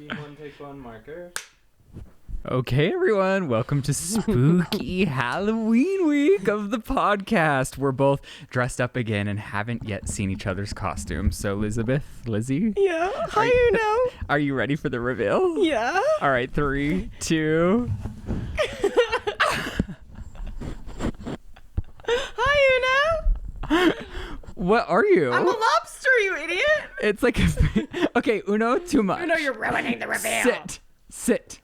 Team one, take one, marker. Okay, everyone, welcome to spooky Halloween week of the podcast. We're both dressed up again and haven't yet seen each other's costumes. So, Lizzie? Yeah, how you know? Are you ready for the reveal? Yeah. All right, 3, 2. How you know? What are you? I'm a lobster, you idiot. It's like, okay, Uno, too much. Uno, you're ruining the reveal. Sit.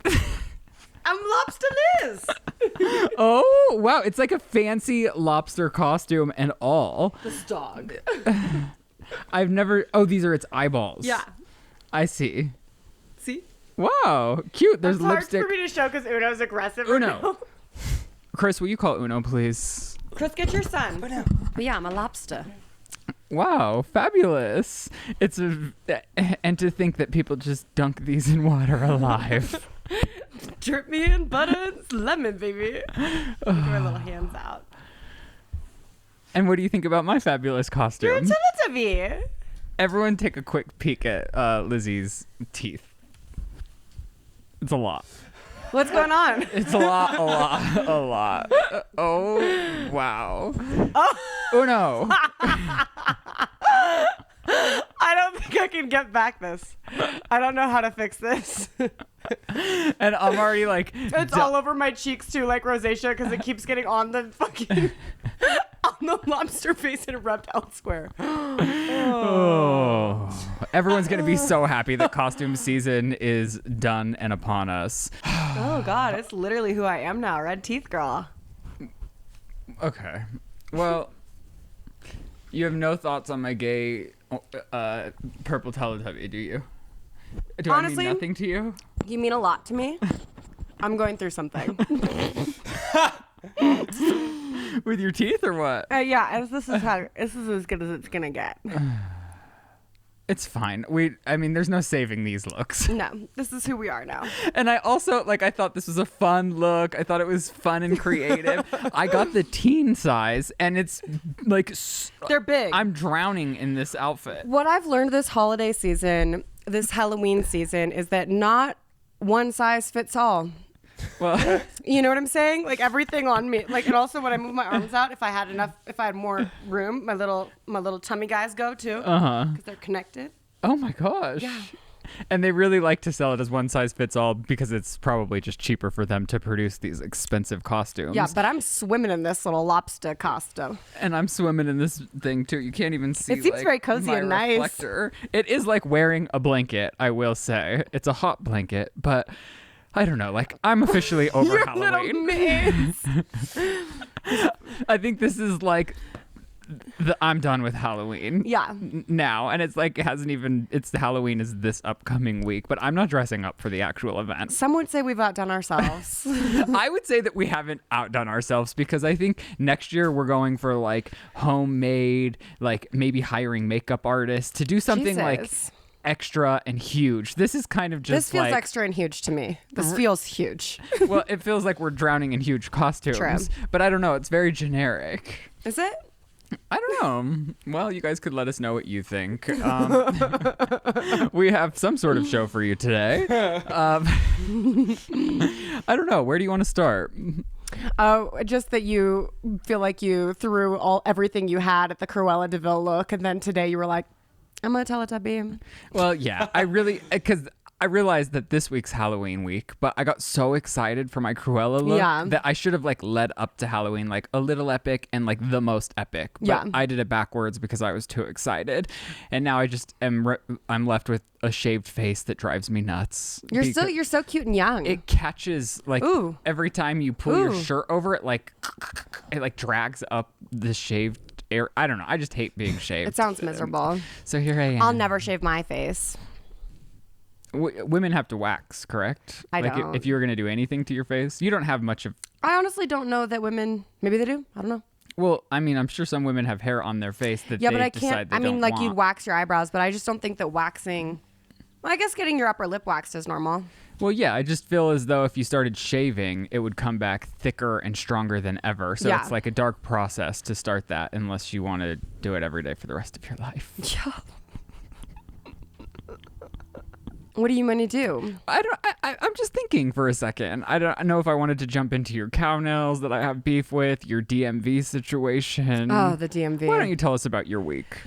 I'm Lobster Liz. Oh, wow. It's like a fancy lobster costume and all. This dog. I've never... Oh, these are its eyeballs. Yeah. I see. See? Wow. Cute. There's It's lipstick. hard for me to show because Uno's aggressive. Uno. Chris, will you call Uno, please? Chris, get your son. Uno. But yeah, I'm a lobster. Wow, fabulous. And to think that people just dunk these in water alive. Drip me in butter and lemon, baby. Get my little hands out. And what do you think about my fabulous costume? You're a Teletubby. Everyone take a quick peek at Lizzie's teeth. It's a lot. What's going on? It's a lot. Oh, wow. Oh. Uno. I don't think I can get back this. I don't know how to fix this. And I'm already like... It's all over my cheeks too, like rosacea, because it keeps getting on the fucking... on the lobster face and rubbed elsewhere. Oh. Everyone's going to be so happy that costume season is done and upon us. Oh, God. It's literally who I am now. Red teeth girl. Okay. Well, you have no thoughts on my gay purple Teletubby, do you? Do Honestly, I mean nothing to you? You mean a lot to me. I'm going through something. With your teeth or what? Yeah, this is as good as it's gonna get. It's fine. There's no saving these looks. No, this is who we are now. And I also, I thought this was a fun look. I thought it was fun and creative. I got the teen size, and it's they're big. I'm drowning in this outfit. What I've learned this holiday season, this Halloween season, is that not one size fits all. Well, you know what I'm saying? Like everything on me. Like, and also when I move my arms out, if I had more room, my little tummy guys go too. Because they're connected. Oh my gosh. Yeah. And they really like to sell it as one size fits all because it's probably just cheaper for them to produce these expensive costumes. Yeah, but I'm swimming in this little lobster costume. And I'm swimming in this thing too. You can't even see. It seems very cozy and nice. Reflector. It is like wearing a blanket, I will say. It's a hot blanket, but I don't know. I'm officially over Your Halloween. Little I think this is I'm done with Halloween. Yeah. Now, and it's Halloween is this upcoming week, but I'm not dressing up for the actual event. Some would say we've outdone ourselves. I would say that we haven't outdone ourselves because I think next year we're going for homemade, maybe hiring makeup artists to do something extra and huge. This is kind of just this feels extra and huge to me. This feels huge. Well, it feels like we're drowning in huge costumes. True. But I don't know. It's very generic. Is it? I don't know. Well, you guys could let us know what you think. We have some sort of show for you today. I don't know. Where do you want to start? Just that you feel like you threw everything you had at the Cruella de Vil look, and then today you were like, I'm a Teletubby. Well, yeah, because I realized that this week's Halloween week, but I got so excited for my Cruella look that I should have led up to Halloween a little epic and the most epic. But I did it backwards because I was too excited, and now I just I'm left with a shaved face that drives me nuts. You're so cute and young. It catches Ooh. every time you pull your shirt over it, it drags up the shaved air. I don't know. I just hate being shaved. It sounds miserable. So here I am. I'll never shave my face. Women have to wax, correct? I don't. If you were going to do anything to your face, you don't have much of... I honestly don't know that women... Maybe they do. I don't know. Well, I'm sure some women have hair on their face that they but I decide can't... they don't want. you'd wax your eyebrows, but I just don't think that waxing... Well, I guess getting your upper lip waxed is normal. Well, yeah, I just feel as though if you started shaving, it would come back thicker and stronger than ever. So it's a dark process to start that unless you want to do it every day for the rest of your life. Yeah. What do you want to do? I'm just thinking for a second. I don't know if I wanted to jump into your cow nails that I have beef with, your DMV situation. Oh, the DMV. Why don't you tell us about your week?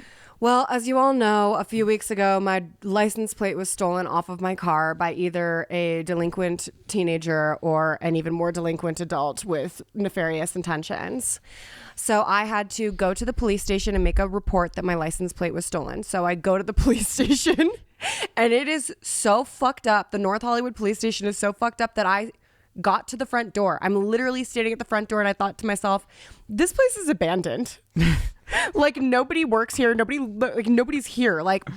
Well, as you all know, a few weeks ago, my license plate was stolen off of my car by either a delinquent teenager or an even more delinquent adult with nefarious intentions. So I had to go to the police station and make a report that my license plate was stolen. So I go to the police station and it is so fucked up. The North Hollywood police station is so fucked up that I got to the front door. I'm literally standing at the front door and I thought to myself, this place is abandoned. Like nobody works here. Nobody's here. Like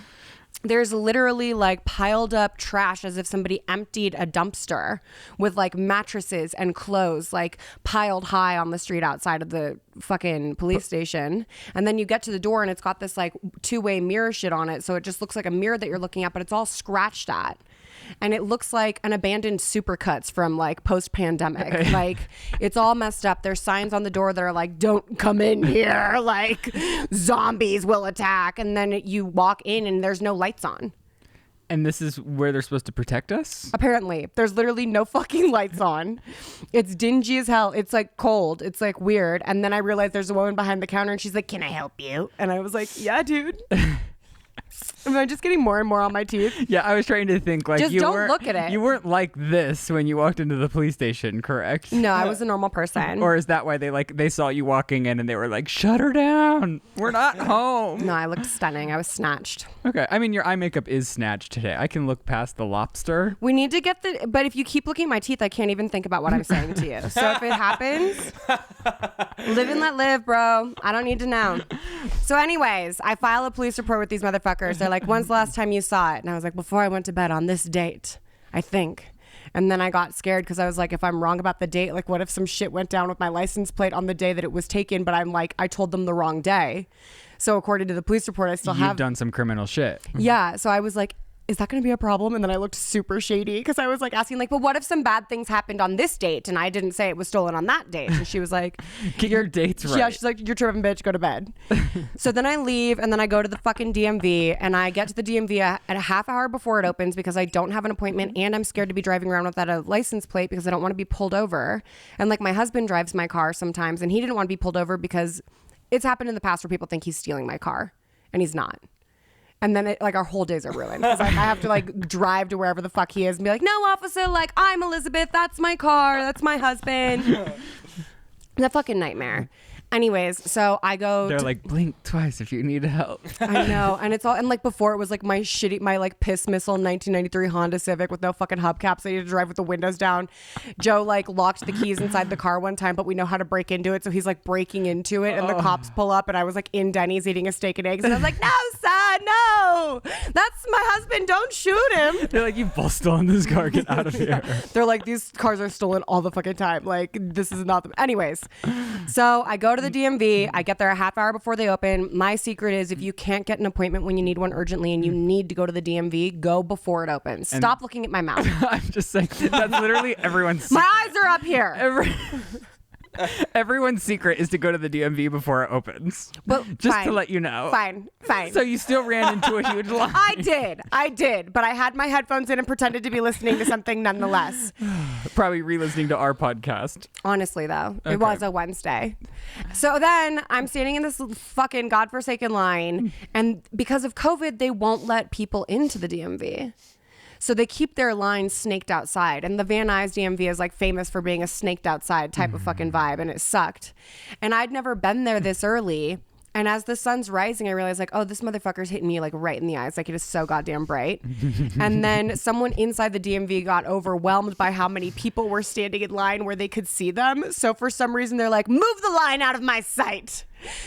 there's literally like piled up trash as if somebody emptied a dumpster with like mattresses and clothes like piled high on the street outside of the fucking police station. And then you get to the door and it's got this like two-way mirror shit on it. So it just looks like a mirror that you're looking at, but it's all scratched at. And it looks like an abandoned Supercuts from like post-pandemic. Like it's all messed up. There's signs on the door that are like, don't come in here. Like zombies will attack. And then you walk in and there's no lights on. And this is where they're supposed to protect us? Apparently. There's literally no fucking lights on. It's dingy as hell. It's like cold. It's like weird. And then I realized there's a woman behind the counter and she's like, can I help you? And I was like, yeah, dude. Am I just getting more and more on my teeth? Yeah, I was trying to think like just don't look at it. You weren't like this when you walked into the police station, correct? No, I was a normal person. Or is that why they saw you walking in and they were like, shut her down. We're not home. No, I looked stunning. I was snatched. Okay. I mean, your eye makeup is snatched today. I can look past the lobster. We need to get but if you keep looking at my teeth, I can't even think about what I'm saying to you. So if it happens, live and let live, bro. I don't need to know. So anyways, I file a police report with these motherfuckers. They're like, when's the last time you saw it? And I was like, before I went to bed on this date, I think. And then I got scared because I was like, if I'm wrong about the date, like what if some shit went down with my license plate on the day that it was taken, but I'm like, I told them the wrong day. So according to the police report, I still You've done some criminal shit. Yeah. So I was like, is that going to be a problem? And then I looked super shady because I was like asking like, but what if some bad things happened on this date? And I didn't say it was stolen on that date. And she was like, get your dates right. Yeah, she's like, you're tripping, bitch, go to bed. So then I leave and then I go to the fucking DMV and I get to the DMV at a half hour before it opens because I don't have an appointment and I'm scared to be driving around without a license plate because I don't want to be pulled over. And like my husband drives my car sometimes and he didn't want to be pulled over because it's happened in the past where people think he's stealing my car and he's not. And then like our whole days are ruined because like, I have to like drive to wherever the fuck he is and be like, no, officer, like I'm Elizabeth. That's my car. That's my husband. It's a fucking nightmare. Anyways, so I go. They're like, blink twice if you need help. I know. And it's all, and like before it was like my like piss missile 1993 Honda Civic with no fucking hubcaps. So you had to drive with the windows down. Joe like locked the keys inside the car one time, but we know how to break into it. So he's like breaking into it and the cops pull up and I was like in Denny's eating a steak and eggs. And I was like, no, son, no, that's my husband. Don't shoot him. They're like, you've both stolen this car. Get out of here. They're like, these cars are stolen all the fucking time. Like this is not the, anyways. So I go to the DMV. I get there a half hour before they open. My secret is if you can't get an appointment when you need one urgently and you need to go to the DMV, go before it opens. Stop looking at my mouth. I'm just saying, that's literally everyone's secret. My eyes are up here. Everyone's secret is to go to the DMV before it opens. But just fine, to let you know. Fine. So you still ran into a huge line. I did. But I had my headphones in and pretended to be listening to something nonetheless. Probably re-listening to our podcast. Honestly, though. Okay. It was a Wednesday. So then I'm standing in this fucking godforsaken line. And because of COVID, they won't let people into the DMV. So they keep their lines snaked outside. And the Van Nuys DMV is like famous for being a snaked outside type of fucking vibe. And it sucked. And I'd never been there this early. And as the sun's rising, I realized like, oh, this motherfucker's hitting me like right in the eyes. Like it is so goddamn bright. And then someone inside the DMV got overwhelmed by how many people were standing in line where they could see them. So for some reason, they're like, move the line out of my sight.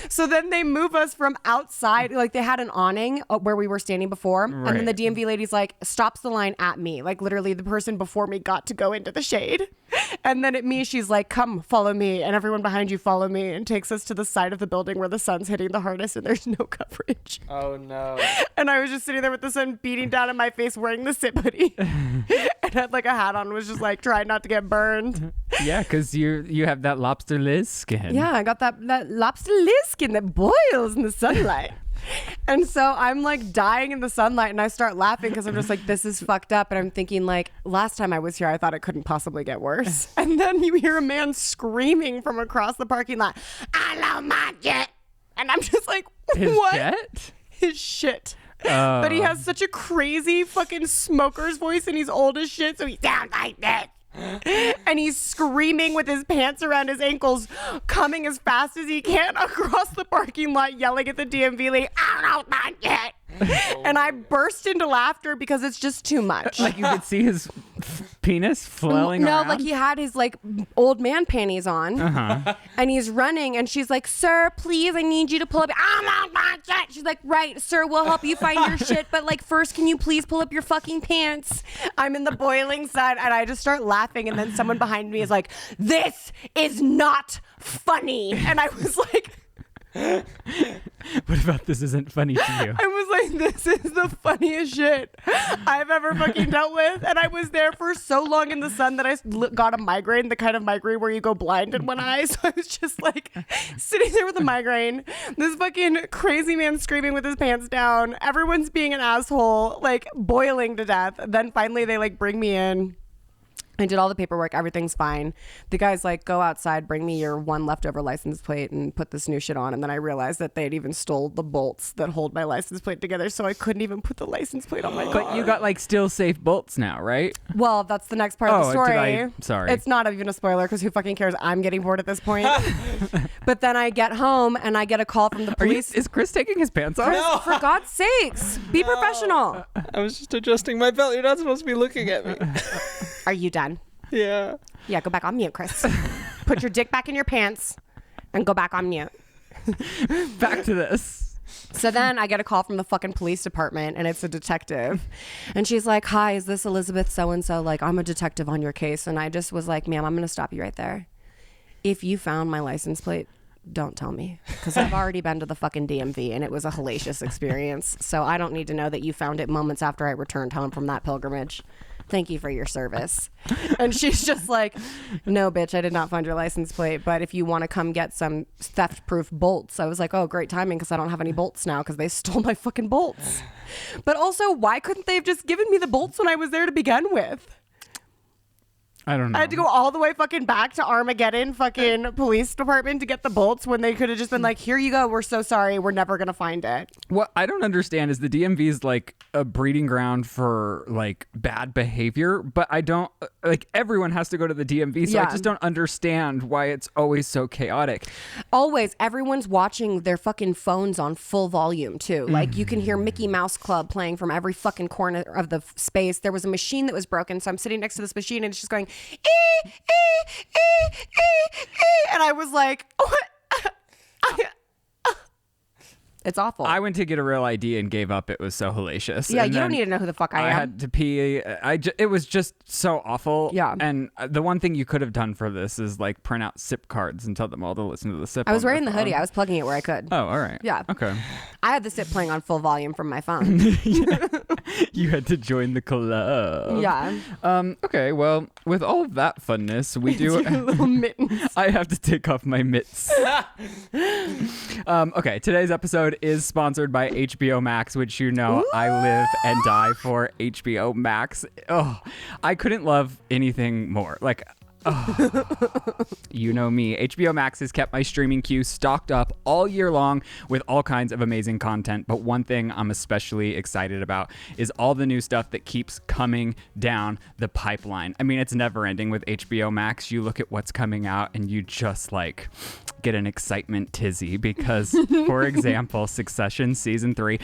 So then they move us from outside. Like they had an awning where we were standing before. Right. And then the DMV lady's like, stops the line at me. Like literally the person before me got to go into the shade. And then at me, she's like, come follow me. And everyone behind you follow me, and takes us to the side of the building where the sun's hitting the hardest and there's no coverage. Oh no. And I was just sitting there with the sun beating down in my face wearing the sit hoodie. And had like a hat on, was just like trying not to get burned. Yeah, because you have that lobster Lizze skin. Yeah, I got that lobster Lizze skin that boils in the sunlight. And so I'm like dying in the sunlight and I start laughing because I'm just like, this is fucked up. And I'm thinking like, last time I was here, I thought it couldn't possibly get worse. And then you hear a man screaming from across the parking lot, I love my jet. And I'm just like, His what? jet? His shit. But he has such a crazy fucking smoker's voice and he's old as shit. So he sounds like this. And he's screaming with his pants around his ankles, coming as fast as he can across the parking lot, yelling at the DMV lady, I don't know yet. And I burst into laughter because it's just too much. Like you could see his penis flailing around? No, like he had his like old man panties on. And he's running and she's like, sir, please, I need you to pull up. I'm on my shit. She's like, right, sir, we'll help you find your shit. But like first, can you please pull up your fucking pants? I'm in the boiling sun and I just start laughing. And then someone behind me is like, this is not funny. And I was like, what about this isn't funny to you? I was like, this is the funniest shit I've ever fucking dealt with. And I was there for so long in the sun that I got a migraine, the kind of migraine where you go blind in one eye. So I was just like sitting there with a migraine, this fucking crazy man screaming with his pants down, everyone's being an asshole, like boiling to death. Then finally they like bring me in. I did all the paperwork. Everything's fine. The guy's like, go outside, bring me your one leftover license plate and put this new shit on. And then I realized that they'd even stole the bolts that hold my license plate together. So I couldn't even put the license plate on my car. But you got like still safe bolts now, right? Well, that's the next part of the story. Sorry. It's not even a spoiler because who fucking cares? I'm getting bored at this point. But then I get home and I get a call from the police. Is Chris taking his pants off? No. For God's sakes, be professional. I was just adjusting my belt. You're not supposed to be looking at me. Are you done? Yeah. Yeah, go back on mute, Chris. Put your dick back in your pants and go back on mute. Back to this. So then I get a call from the fucking police department and it's a detective. And she's like, hi, is this Elizabeth so-and-so? Like, I'm a detective on your case. And I just was like, ma'am, I'm going to stop you right there. If you found my license plate, don't tell me. Because I've already been to the fucking DMV and it was a hellacious experience. So I don't need to know that you found it moments after I returned home from that pilgrimage. Thank you for your service. And she's just like, no, bitch, I did not find your license plate. But if you want to come get some theft-proof bolts. I was like, oh, great timing because I don't have any bolts now because they stole my fucking bolts. But also, why couldn't they have just given me the bolts when I was there to begin with? I don't know. I had to go all the way fucking back to Armageddon fucking police department to get the bolts when they could have just been like, here you go. We're so sorry. We're never going to find it. What I don't understand is the DMV is like a breeding ground for like bad behavior, but I don't like everyone has to go to the DMV. So I just don't understand why it's always so chaotic. Always. Everyone's watching their fucking phones on full volume too. Like you can hear Mickey Mouse Club playing from every fucking corner of the space. There was a machine that was broken. So I'm sitting next to this machine and it's just going, and I was like, what? It's awful. I went to get a real ID and gave up. It was so hellacious. Yeah, and you don't need to know who the fuck I am. I had to pee. It was just so awful. Yeah. And the one thing you could have done for this is like print out SIP cards and tell them all to listen to the SIP. I was wearing the hoodie. I was plugging it where I could. Oh, all right. Yeah. Okay. I had the SIP playing on full volume from my phone. You had to join the club. Yeah. Okay. Well, with all of that funness, we do. Little mittens. I have to take off my mitts. Okay. Today's episode is sponsored by HBO Max, which you know I live and die for. HBO Max. Oh, I couldn't love anything more. Like, oh, you know me. HBO Max has kept my streaming queue stocked up all year long with all kinds of amazing content. But one thing I'm especially excited about is all the new stuff that keeps coming down the pipeline. I mean, it's never ending with HBO Max. You look at what's coming out and you just like get an excitement tizzy because, for example, Succession season 3.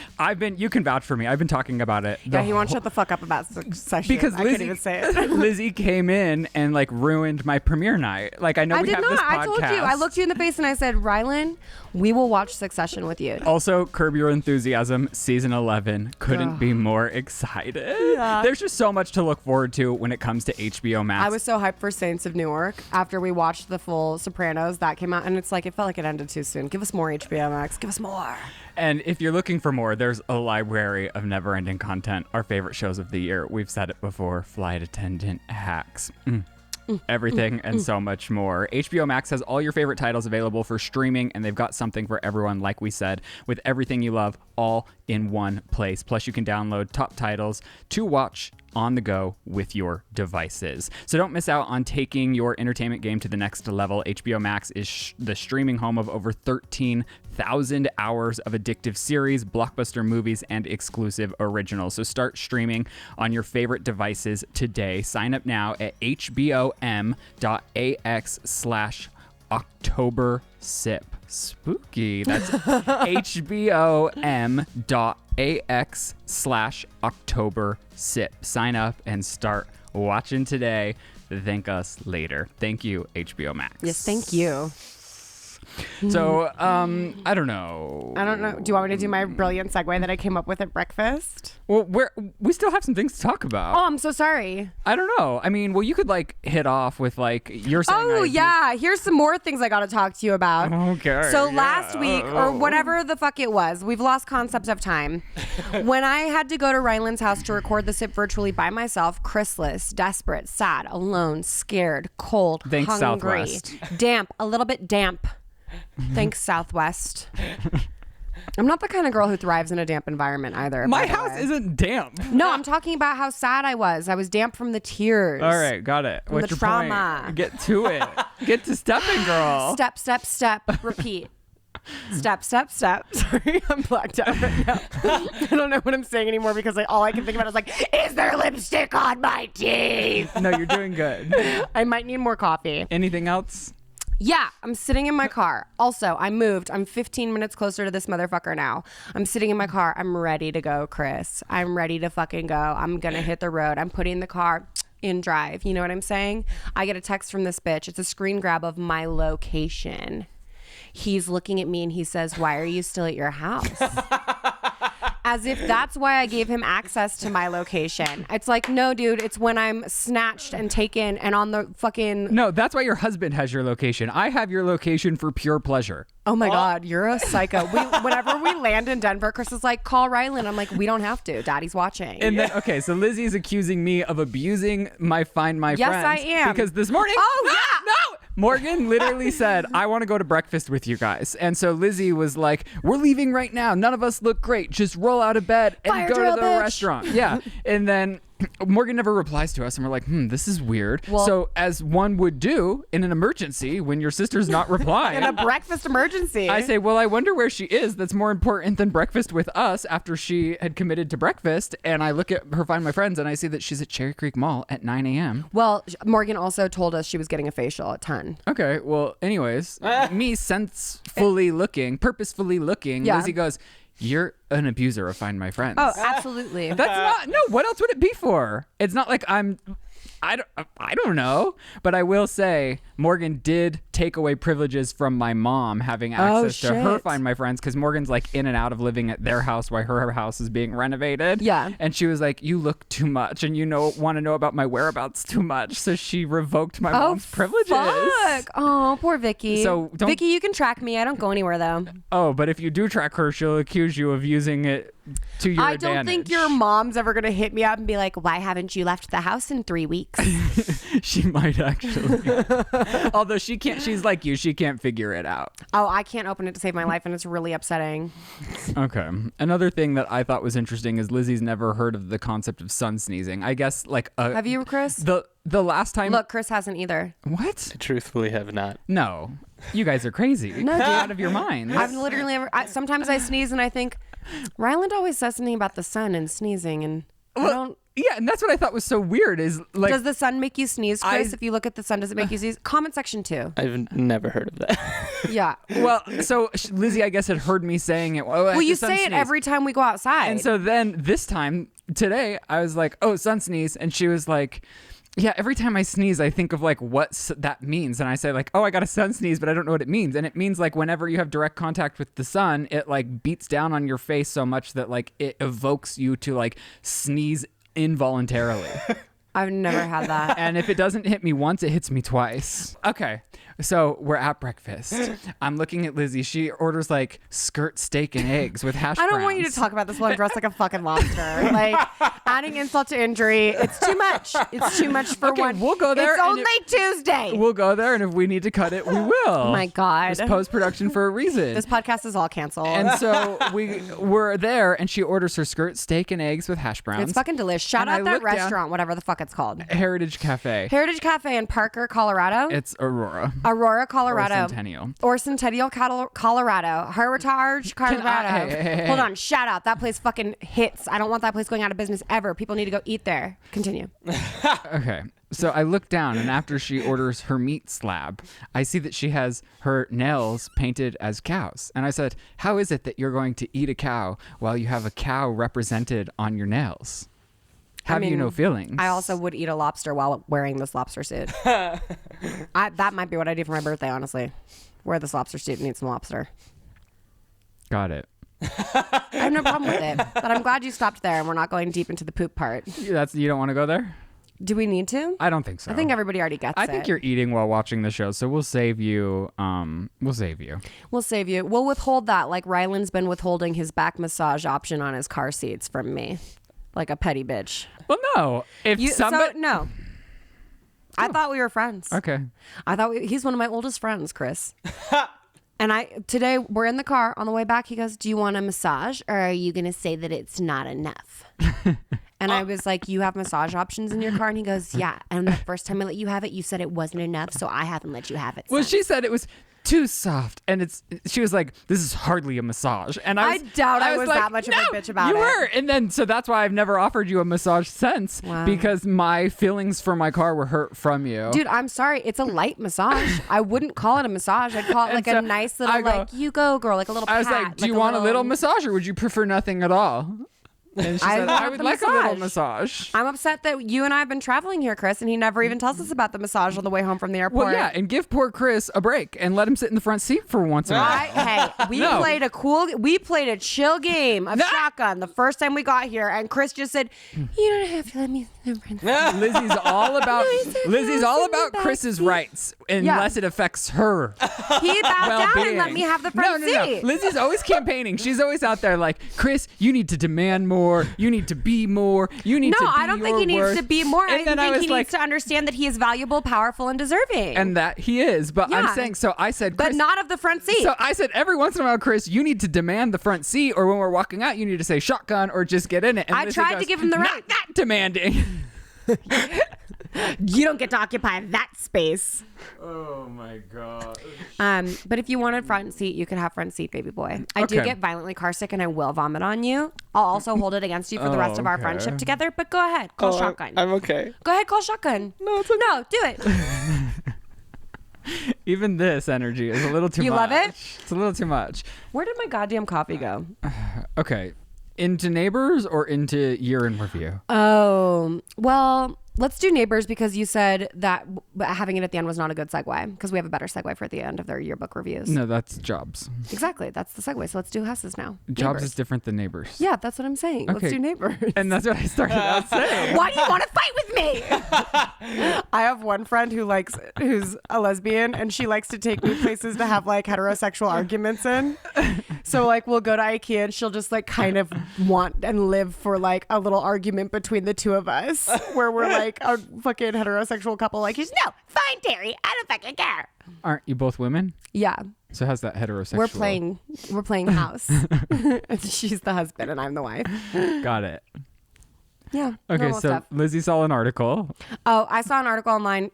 You can vouch for me. I've been talking about it. Yeah, he won't shut the fuck up about Succession. Because I can't even say it. Lizzie came in and like ruined my premiere night. Like I know we have this podcast. I told you. I looked you in the face and I said, Ryland, we will watch Succession with you. Also, Curb Your Enthusiasm season 11. Couldn't be more excited. Yeah. There's just so much to look forward to when it comes to HBO Max. I was so hyped for Saints of Newark after we watched the full Sopranos that came out, and it's like it felt like it ended too soon. Give us more HBO Max. Give us more. And if you're looking for more, there's a library of never-ending content. Our favorite shows of the year. We've said it before. Flight Attendant, Hacks. everything, and so much more. HBO Max has all your favorite titles available for streaming, and they've got something for everyone, like we said, with everything you love all in one place. Plus, you can download top titles to watch on the go with your devices. So don't miss out on taking your entertainment game to the next level. HBO Max is the streaming home of over 13,000 hours of addictive series, blockbuster movies, and exclusive originals. So start streaming on your favorite devices today. Sign up now at hbom.ax/OctoberSip. Spooky. That's hbom.ax/OctoberSip. Sign up and start watching today. Thank us later. Thank you, HBO Max. Yes, thank you. So, I don't know. Do you want me to do my brilliant segue that I came up with at breakfast? Well, we still have some things to talk about. Oh, I'm so sorry. I don't know. I mean, well, you could hit off with you're saying. Oh, yeah. Here's some more things I got to talk to you about. Okay. So last week, or whatever the fuck it was, we've lost concept of time. When I had to go to Ryland's house to record the SIP virtually by myself, Chrisless, desperate, sad, alone, scared, cold, Thanks, hungry, Southwest. damp, a little bit damp. Thanks, Southwest. I'm not the kind of girl who thrives in a damp environment either. My house isn't damp. No, I'm talking about how sad I was. I was damp from the tears. All right, got it. From What's the your trauma. point? Get to it. Get to stepping, girl. Step, step, step. Repeat. Step, step, step. Sorry, I'm blacked out right now. I don't know what I'm saying anymore because all I can think about is is there lipstick on my teeth? No, you're doing good. I might need more coffee. Anything else? Yeah, I'm sitting in my car. Also, I moved. I'm 15 minutes closer to this motherfucker now. I'm sitting in my car. I'm ready to go, Chris. I'm ready to fucking go. I'm going to hit the road. I'm putting the car in drive. You know what I'm saying? I get a text from this bitch. It's a screen grab of my location. He's looking at me and he says, "Why are you still at your house?" As if that's why I gave him access to my location. It's like, no, dude, it's when I'm snatched and taken and on the fucking... No, that's why your husband has your location. I have your location for pure pleasure. Oh my God, you're a psycho. Whenever we land in Denver, Chris is like, call Ryland. I'm like, we don't have to. Daddy's watching. And then, okay, so Lizzie's accusing me of abusing my Find My Yes, Friends. I am. Because this morning... Oh, yeah. No! Morgan literally said, I want to go to breakfast with you guys. And so Lizzie was like, we're leaving right now. None of us look great. Just roll out of bed and Fire go drill, to the bitch. restaurant. Yeah. And then Morgan never replies to us. And we're like, this is weird. Well, so as one would do in an emergency when your sister's not replying. in a breakfast emergency. I say, well, I wonder where she is. That's more important than breakfast with us after she had committed to breakfast. And I look at her Find My Friends and I see that she's at Cherry Creek Mall at 9 a.m. Well, Morgan also told us she was getting a facial at 10. Okay, well, anyways, me purposefully looking, Yeah. Lizzie goes, you're an abuser of Find My Friends. Oh, absolutely. That's not, no, what else would it be for? It's not like I don't know, but I will say Morgan did take away privileges from my mom having access to her shit. Find My Friends because Morgan's in and out of living at their house while her house is being renovated. Yeah. And she was like, you look too much and want to know about my whereabouts too much. So she revoked my mom's privileges. Fuck. Oh, poor Vicky. So Vicky, you can track me. I don't go anywhere though. Oh, but if you do track her, she'll accuse you of using it to your I advantage. don't think your mom's ever going to hit me up and be like, why haven't you left the house in 3 weeks? She might actually. Although she can't, she's like you, she can't figure it out. Oh, I can't open it to save my life and it's really upsetting. Okay. Another thing that I thought was interesting is Lizzie's never heard of the concept of sun sneezing. I guess Have you, Chris? The last time. Look, Chris hasn't either. What? I truthfully have not. No. You guys are crazy. No, dude. Out of your minds. I've literally sometimes I sneeze and I think, Ryland always says something about the sun and sneezing and I don't. Yeah, and that's what I thought was so weird is Does the sun make you sneeze, Chris? If you look at the sun, does it make you sneeze? Comment section 2. I've never heard of that. Yeah. Well, so Lizzie, I guess, had heard me saying it. Well, you say it every time we go outside. And so then this time, today, I was like, oh, sun sneeze. And she was like, yeah, every time I sneeze, I think of what that means. And I say oh, I got a sun sneeze, but I don't know what it means. And it means whenever you have direct contact with the sun, it beats down on your face so much that it evokes you to sneeze involuntarily. I've never had that. And if it doesn't hit me once, it hits me twice. Okay. So we're at breakfast. I'm looking at Lizzie. She orders like skirt steak and eggs with hash browns. I don't want you to talk about this while I'm dressed like a fucking lobster. Like, adding insult to injury. It's too much. It's too much for one. We'll go there. It's only Tuesday. We'll go there, and if we need to cut it, we will. Oh my God. It's post-production for a reason. This podcast is all canceled. And so we're there, and she orders her skirt steak and eggs with hash browns. It's fucking delicious. Shout out that restaurant, whatever the fuck it's called. Heritage Cafe. Heritage Cafe in Parker, Colorado. It's Aurora, Colorado. Or Centennial, Colorado. Heritage, Colorado. Hey. Hold on. Shout out. That place fucking hits. I don't want that place going out of business ever. People need to go eat there. Continue. Okay. So I look down, and after she orders her meat slab, I see that she has her nails painted as cows. And I said, how is it that you're going to eat a cow while you have a cow represented on your nails? Have you no feelings? I also would eat a lobster while wearing this lobster suit. That might be what I do for my birthday, honestly. Wear this lobster suit and eat some lobster. Got it. I have no problem with it, but I'm glad you stopped there and we're not going deep into the poop part. You don't want to go there? Do we need to? I don't think so. I think everybody already gets it. I think you're eating while watching the show, so we'll save you. We'll save you. We'll withhold that, like Ryland's been withholding his back massage option on his car seats from me, like a petty bitch. Well, no. No. I thought we were friends. Okay. He's one of my oldest friends, Chris. And today we're in the car on the way back. He goes, "Do you want a massage, or are you going to say that it's not enough?" And I was like, "You have massage options in your car?" And he goes, "Yeah. And the first time I let you have it, you said it wasn't enough, so I haven't let you have it." Well, she said it was too soft, and she was like, "This is hardly a massage." And I doubt I was like, that much of a bitch about it. You were, and then so that's why I've never offered you a massage since, because my feelings for my car were hurt from you. Dude, I'm sorry, it's a light massage. I wouldn't call it a massage. I'd call it like a nice little you go girl, like a little pat. I was like, "Do you want a little massage, or would you prefer nothing at all?" And she said, I would like a little massage. I'm upset that you and I have been traveling here, Chris, and he never even tells us about the massage on the way home from the airport. Well, yeah, and give poor Chris a break and let him sit in the front seat for once in a while. Hey, we played a chill game of shotgun the first time we got here, and Chris just said, "You don't have to let me." Lizzie's all about Chris's rights unless it affects her. He bowed down and let me have the front seat. No. Lizzie's always campaigning. She's always out there like, "Chris, you need to demand more. You need to be more. You need to be No, I don't think he needs to be more. I think he needs to understand that he is valuable, powerful, and deserving. And that he is. But I'm saying, so I said, Chris, but not of the front seat. So I said, every once in a while, Chris, you need to demand the front seat, or when we're walking out, you need to say shotgun or just get in it. And I tried to give him the right. Not that demanding. You don't get to occupy that space. Oh my god. But if you wanted front seat, you could have front seat, baby boy. I do get violently car sick and I will vomit on you. I'll also hold it against you for the rest of our friendship together. But go ahead, call shotgun. I'm okay. Go ahead, call shotgun. No, it's okay. No, do it. Even this energy is a little too much. You love it? It's a little too much. Where did my goddamn coffee go? Okay. Into Neighbors or into Year in Review? Oh, well, let's do Neighbors because you said that having it at the end was not a good segue because we have a better segue for the end of their yearbook reviews. No, that's Jobs. Exactly. That's the segue. So let's do Hus's now. Jobs Neighbors. is different than Neighbors. Yeah, that's what I'm saying. Okay. Let's do Neighbors. And that's what I started out saying. Why do you want to fight with me? I have one friend who's a lesbian and she likes to take me places to have like heterosexual arguments in. So like we'll go to IKEA and she'll just like kind of want and live for like a little argument between the two of us where we're like a fucking heterosexual couple. Like, he's no, fine, Terry. I don't fucking care. Aren't you both women? Yeah. So how's that heterosexual? We're playing house. She's the husband and I'm the wife. Got it. Yeah. Okay, so stuff. Lizzie saw an article. Oh, I saw an article online.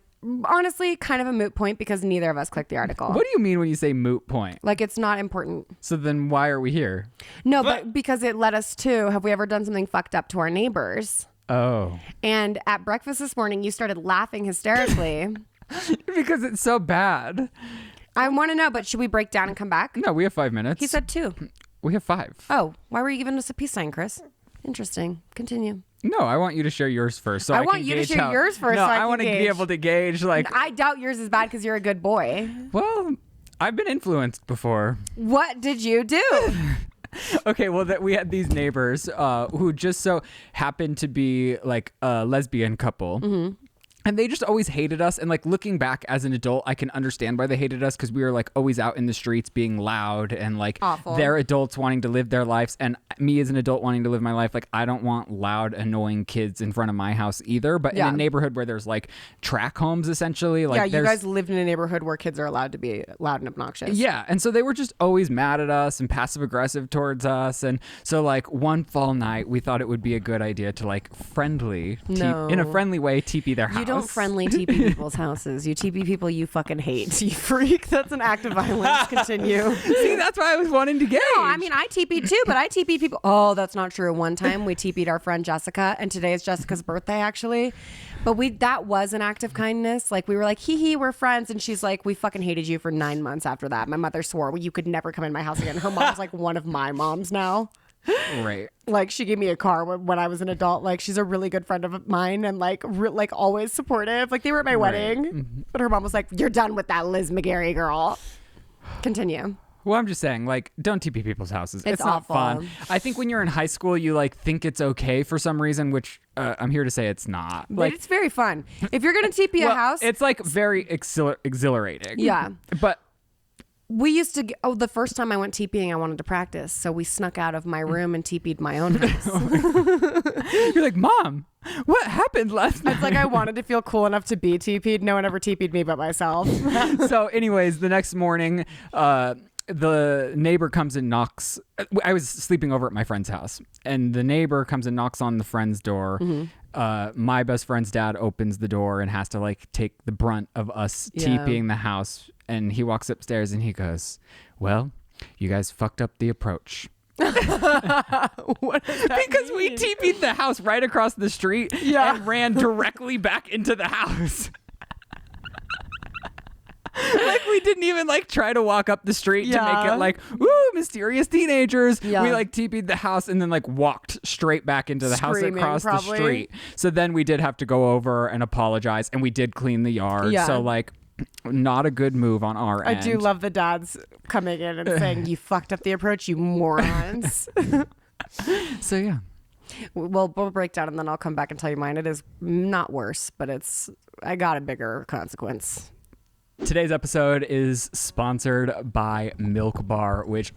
Honestly, kind of a moot point because neither of us clicked the article. What do you mean when you say moot point? Like, it's not important. So then why are we here? No, but because it led us to, have we ever done something fucked up to our neighbors? Oh. And at breakfast this morning, you started laughing hysterically. Because it's so bad. I want to know, but should we break down and come back? No, we have 5 minutes. He said 2. We have 5. Oh, why were you giving us a peace sign, Chris? Interesting. Continue. No, I want you to share yours first. So I want you to share yours first. No, so I want to be able to gauge. Like, I doubt yours is bad because you're a good boy. Well, I've been influenced before. What did you do? Okay, well, we had these neighbors who just so happened to be like a lesbian couple. Mm-hmm. And they just always hated us. And like looking back as an adult, I can understand why they hated us because we were like always out in the streets being loud and like awful. They're adults wanting to live their lives. And me as an adult wanting to live my life, like I don't want loud, annoying kids in front of my house either. But in a neighborhood where there's like track homes essentially. Like you guys lived in a neighborhood where kids are allowed to be loud and obnoxious. Yeah. And so they were just always mad at us and passive aggressive towards us. And so like one fall night, we thought it would be a good idea to like in a friendly way, TP their house. You don't friendly TP people's houses. You TP people you fucking hate. You freak. That's an act of violence. Continue. See, that's why I was wanting to gauge. No, I mean, I TP'd too, but I TP'd people. Oh, that's not true. One time we TP'd our friend Jessica, and today is Jessica's birthday, actually. But that was an act of kindness. Like, we were like, hee, we're friends. And she's like, we fucking hated you for 9 months after that. My mother swore you could never come in my house again. Her mom's like one of my moms now. Right. Like, she gave me a car when I was an adult. Like, she's a really good friend of mine and like always supportive. Like, they were at my wedding, Mm-hmm. but her mom was like, you're done with that Liz McGarry girl. Continue. Well, I'm just saying, like, don't TP people's houses. It's not awful. fun. I think when you're in high school, you like think it's okay for some reason, which I'm here to say it's not. But Like, it's very fun. If you're gonna TP a house, it's like very exhilarating. Yeah. But we used to. The first time I went TPing, I wanted to practice, so we snuck out of my room and TP'd my own house. you're like, Mom, what happened last night? It's like I wanted to feel cool enough to be TP'd. No one ever TP'd me but myself. So, anyways, the next morning, the neighbor comes and knocks. I was sleeping over at my friend's house, and the neighbor comes and knocks on the friend's door. My best friend's dad opens the door and has to like take the brunt of us TPing the house. And he walks upstairs and he goes, well, you guys fucked up the approach. What does that Because we mean? TP'd the house right across the street and ran directly back into the house. Like, we didn't even like try to walk up the street to make it like, ooh, mysterious teenagers. We like TP'd the house and then like walked straight back into the house across the street. So then we did have to go over and apologize, and we did clean the yard. So like, not a good move on our end. I do love the dads coming in and saying, you fucked up the approach, you morons. So yeah. We'll break down and then I'll come back and tell you mine. It is not worse, but I got a bigger consequence. Today's episode is sponsored by Milk Bar, which,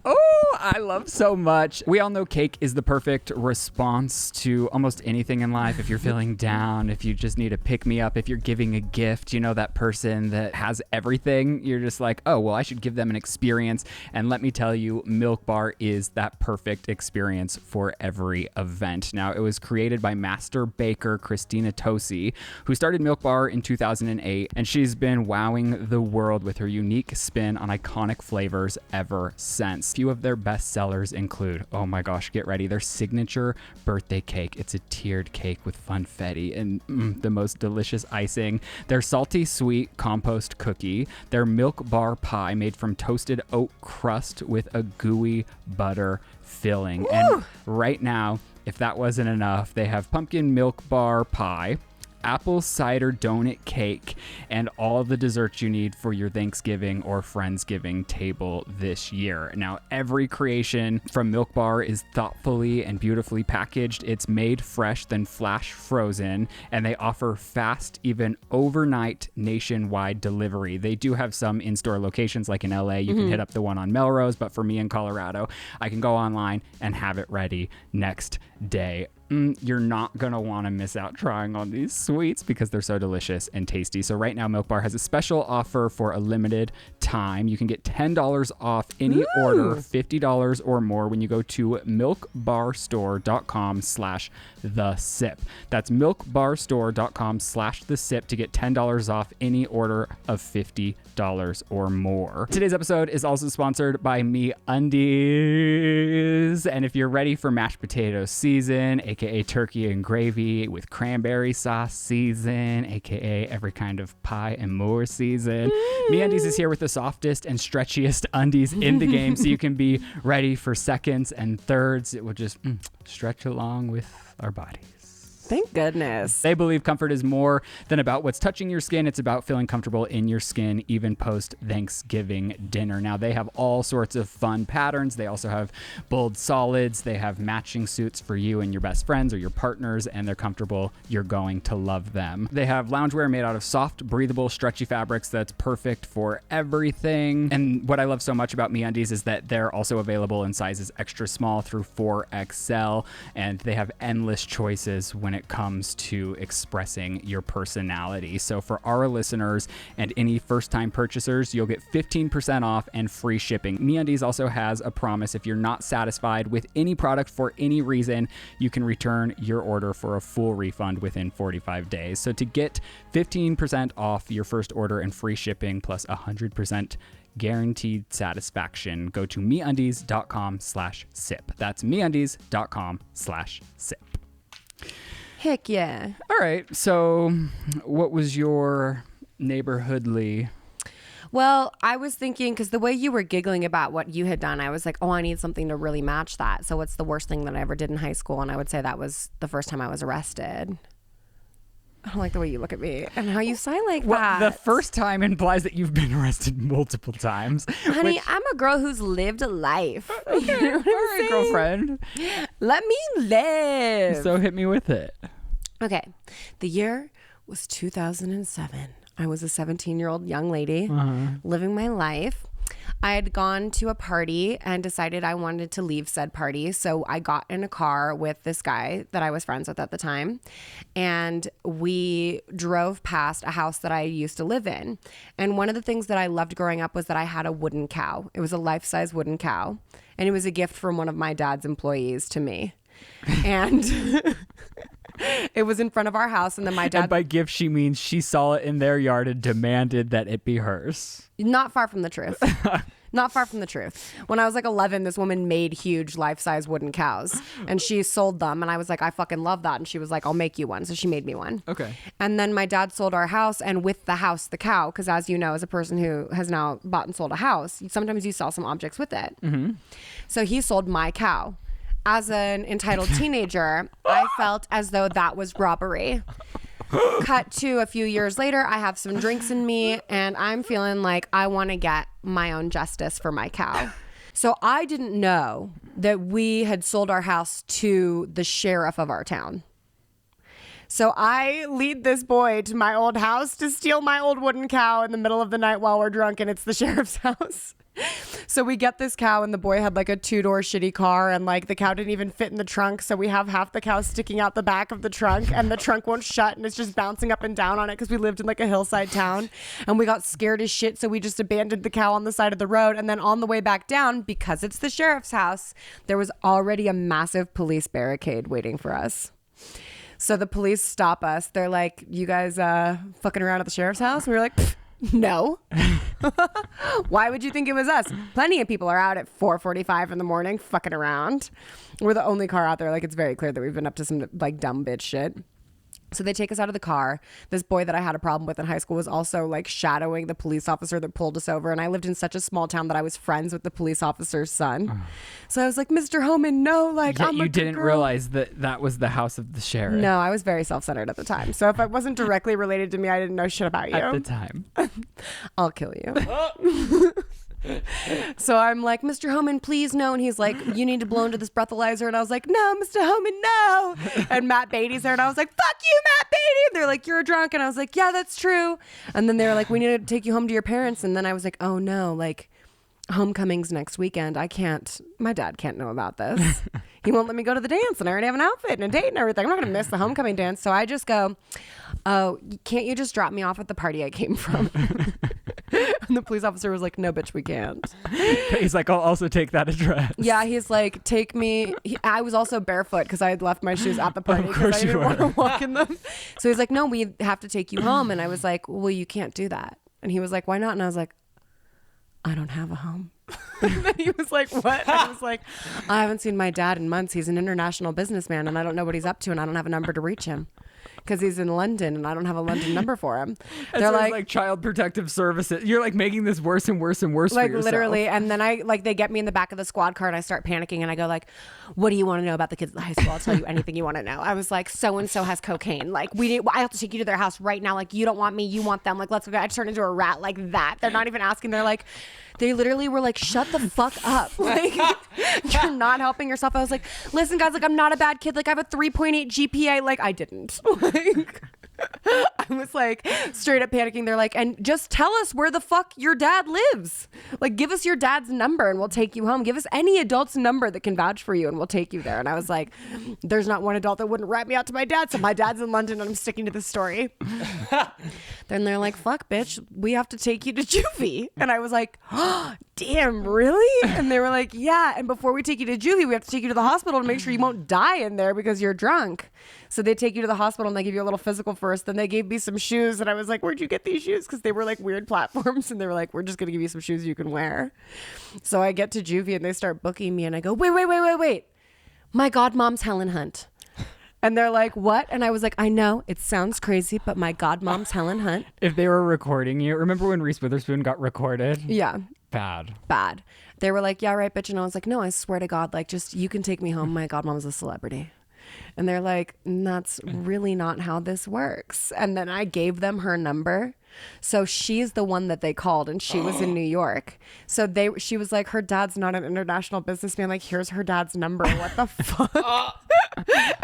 I love so much. We all know cake is the perfect response to almost anything in life. If you're feeling down, if you just need a pick-me-up, if you're giving a gift, you know, that person that has everything, you're just like, oh, well, I should give them an experience. And let me tell you, Milk Bar is that perfect experience for every event. Now, it was created by master baker Christina Tosi, who started Milk Bar in 2008, and she's been wowing the world with her unique spin on iconic flavors ever since. A few of their best sellers include, oh my gosh, get ready, their signature birthday cake. It's a tiered cake with funfetti and the most delicious icing. Their salty sweet compost cookie. Their Milk Bar pie made from toasted oat crust with a gooey butter filling. Ooh. And right now, if that wasn't enough, they have pumpkin milk bar pie, apple cider donut cake, and all the desserts you need for your Thanksgiving or Friendsgiving table this year. Now, every creation from Milk Bar is thoughtfully and beautifully packaged. It's made fresh, then flash frozen, and they offer fast, even overnight nationwide delivery. They do have some in-store locations, like in LA. You can hit up the one on Melrose, but for me in Colorado, I can go online and have it ready next day. You're not going to want to miss out trying on these sweets because they're so delicious and tasty. So right now, Milk Bar has a special offer for a limited time. You can get $10 off any order, $50 or more, when you go to milkbarstore.com/thesip. That's milkbarstore.com/thesip to get $10 off any order of $50 or more. Today's episode is also sponsored by MeUndies. And if you're ready for mashed potato season, aka turkey and gravy with cranberry sauce season, aka every kind of pie and more season, MeUndies is here with the softest and stretchiest undies in the game, so you can be ready for seconds and thirds. It will just stretch along with our bodies. Thank goodness. They believe comfort is more than about what's touching your skin. It's about feeling comfortable in your skin, even post-Thanksgiving dinner. Now, they have all sorts of fun patterns. They also have bold solids. They have matching suits for you and your best friends or your partners, and they're comfortable. You're going to love them. They have loungewear made out of soft, breathable, stretchy fabrics that's perfect for everything. And what I love so much about MeUndies is that they're also available in sizes extra small through 4XL, and they have endless choices when it comes to expressing your personality. So for our listeners and any first-time purchasers, you'll get 15% off and free shipping. MeUndies also has a promise. If you're not satisfied with any product for any reason, you can return your order for a full refund within 45 days. So to get 15% off your first order and free shipping plus 100% guaranteed satisfaction, go to MeUndies.com/sip. That's MeUndies.com/sip. Heck yeah. All right. So what was your neighborhoodly? Well, I was thinking, because the way you were giggling about what you had done, I was like, oh, I need something to really match that. So what's the worst thing that I ever did in high school? And I would say that was the first time I was arrested. I don't like the way you look at me and how you sigh like that. The first time implies that you've been arrested multiple times. Honey, I'm a girl who's lived a life. Okay. You know what I'm All right, saying? girlfriend. Let me live. So hit me with it. Okay. The year was 2007. I was a 17-year-old young lady living my life. I had gone to a party and decided I wanted to leave said party. So I got in a car with this guy that I was friends with at the time. And we drove past a house that I used to live in. And one of the things that I loved growing up was that I had a wooden cow. It was a life-size wooden cow. And it was a gift from one of my dad's employees to me. And it was in front of our house. And then my dad... And by gift, she means she saw it in their yard and demanded that it be hers. Not far from the truth. Not far from the truth. When I was like 11, this woman made huge life-size wooden cows and she sold them. And I was like, I fucking love that. And she was like, I'll make you one. So she made me one. Okay. And then my dad sold our house, and with the house, the cow, because as you know, as a person who has now bought and sold a house, sometimes you sell some objects with it. Mm-hmm. So he sold my cow. As an entitled teenager, I felt as though that was robbery. Cut to a few years later, I have some drinks in me and I'm feeling like I want to get my own justice for my cow. So I didn't know that we had sold our house to the sheriff of our town. So I lead this boy to my old house to steal my old wooden cow in the middle of the night while we're drunk, and it's the sheriff's house. So we get this cow, and the boy had like a 2-door shitty car, and like the cow didn't even fit in the trunk. So we have half the cow sticking out the back of the trunk, and the trunk won't shut, and it's just bouncing up and down on it because we lived in like a hillside town, and we got scared as shit. So we just abandoned the cow on the side of the road. And then on the way back down, because it's the sheriff's house, there was already a massive police barricade waiting for us. So the police stop us. They're like, you guys fucking around at the sheriff's house? And we were like, no. Why would you think it was us? Plenty of people are out at 4:45 in the morning fucking around. We're the only car out there. Like, it's very clear that we've been up to some like dumb bitch shit. So they take us out of the car. This boy that I had a problem with in high school was also like shadowing the police officer that pulled us over. And I lived in such a small town that I was friends with the police officer's son. So I was like, Mr. Homan, no, like, Yet I'm you a good didn't girl. realize that that was the house of the sheriff. No, I was very self-centered at the time. So if it wasn't directly related to me, I didn't know shit about you. At the time. I'll kill you. So I'm like, Mr. Homan, please no. And he's like, you need to blow into this breathalyzer. And I was like, no, Mr. Homan, no. And Matt Beatty's there. And I was like, fuck you, Matt Beatty. And they're like, you're a drunk. And I was like, yeah, that's true. And then they were like, we need to take you home to your parents. And then I was like, oh no, like homecoming's next weekend. My dad can't know about this. He won't let me go to the dance. And I already have an outfit and a date and everything. I'm not going to miss the homecoming dance. So I just go, oh, can't you just drop me off at the party I came from? And the police officer was like, no, bitch, we can't. He's like, I'll also take that address. Yeah, he's like, take me. I was also barefoot because I had left my shoes at the party because I didn't want to walk in them. So he's like, no, we have to take you home. And I was like, well, you can't do that. And he was like, why not? And I was like, I don't have a home. And then he was like, what? And I was like, I haven't seen my dad in months. He's an international businessman and I don't know what he's up to and I don't have a number to reach him. because he's in London and I don't have a London number for him. They're like Child Protective Services. You're like making this worse and worse and worse like for yourself. Literally. And then they get me in the back of the squad car and I start panicking and I go like, what do you want to know about the kids at the high school? I'll tell you anything you want to know. I was like, so-and-so has cocaine. Like I have to take you to their house right now. Like you don't want me, you want them. Like let's go. I turned into a rat like that. They're not even asking. They're like, they literally were like, shut the fuck up. Like, you're not helping yourself. I was like, listen, guys, like, I'm not a bad kid. Like, I have a 3.8 GPA. Like, I didn't. Like, I was like, straight up panicking. They're like, and just tell us where the fuck your dad lives. Like, give us your dad's number and we'll take you home. Give us any adult's number that can vouch for you and we'll take you there. And I was like, there's not one adult that wouldn't rat me out to my dad. So my dad's in London and I'm sticking to this story. Then they're like, fuck, bitch, we have to take you to juvie. And I was like, oh, damn, really? And they were like, yeah. And before we take you to juvie, we have to take you to the hospital to make sure you won't die in there because you're drunk. So they take you to the hospital and they give you a little physical first. Then they gave me some shoes. And I was like, where'd you get these shoes? Because they were like weird platforms. And they were like, we're just going to give you some shoes you can wear. So I get to juvie and they start booking me. And I go, wait. My godmom's Helen Hunt. And they're like, what? And I was like, I know it sounds crazy, but my godmom's Helen Hunt. If they were recording you, remember when Reese Witherspoon got recorded? Yeah. Bad. They were like, yeah, right, bitch. And I was like, no, I swear to God, like, just you can take me home. My godmom's a celebrity. And they're like, that's really not how this works. And then I gave them her number. So she's the one that they called and she was in New York. So she was like, her dad's not an international businessman. Like, here's her dad's number. What the fuck?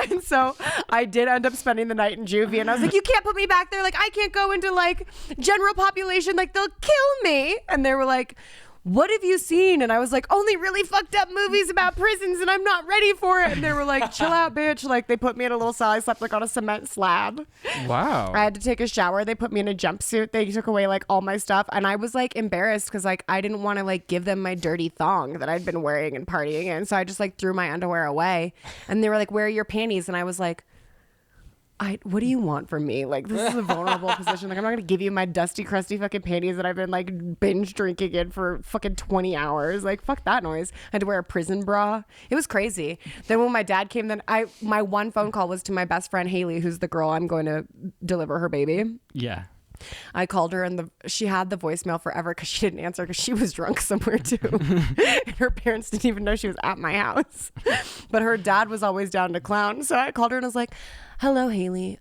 And so I did end up spending the night in juvie and I was like, you can't put me back there. Like, I can't go into like general population. Like, they'll kill me. And they were like, what have you seen? And I was like, only really fucked up movies about prisons and I'm not ready for it. And they were like, chill out, bitch. Like, they put me in a little cell. I slept like on a cement slab. Wow. I had to take a shower. They put me in a jumpsuit. They took away like all my stuff. And I was like embarrassed because like I didn't want to like give them my dirty thong that I'd been wearing and partying in. So I just like threw my underwear away. And they were like, where are your panties? And I was like, what do you want from me? Like, this is a vulnerable position. Like, I'm not going to give you my dusty, crusty fucking panties that I've been like binge drinking in for fucking 20 hours. Like, fuck that noise. I had to wear a prison bra. It was crazy. Then when my dad came, my one phone call was to my best friend, Haley, who's the girl I'm going to deliver her baby. Yeah. I called her and she had the voicemail forever because she didn't answer because she was drunk somewhere too. And her parents didn't even know she was at my house. But her dad was always down to clown. So I called her and I was like, hello, Haley.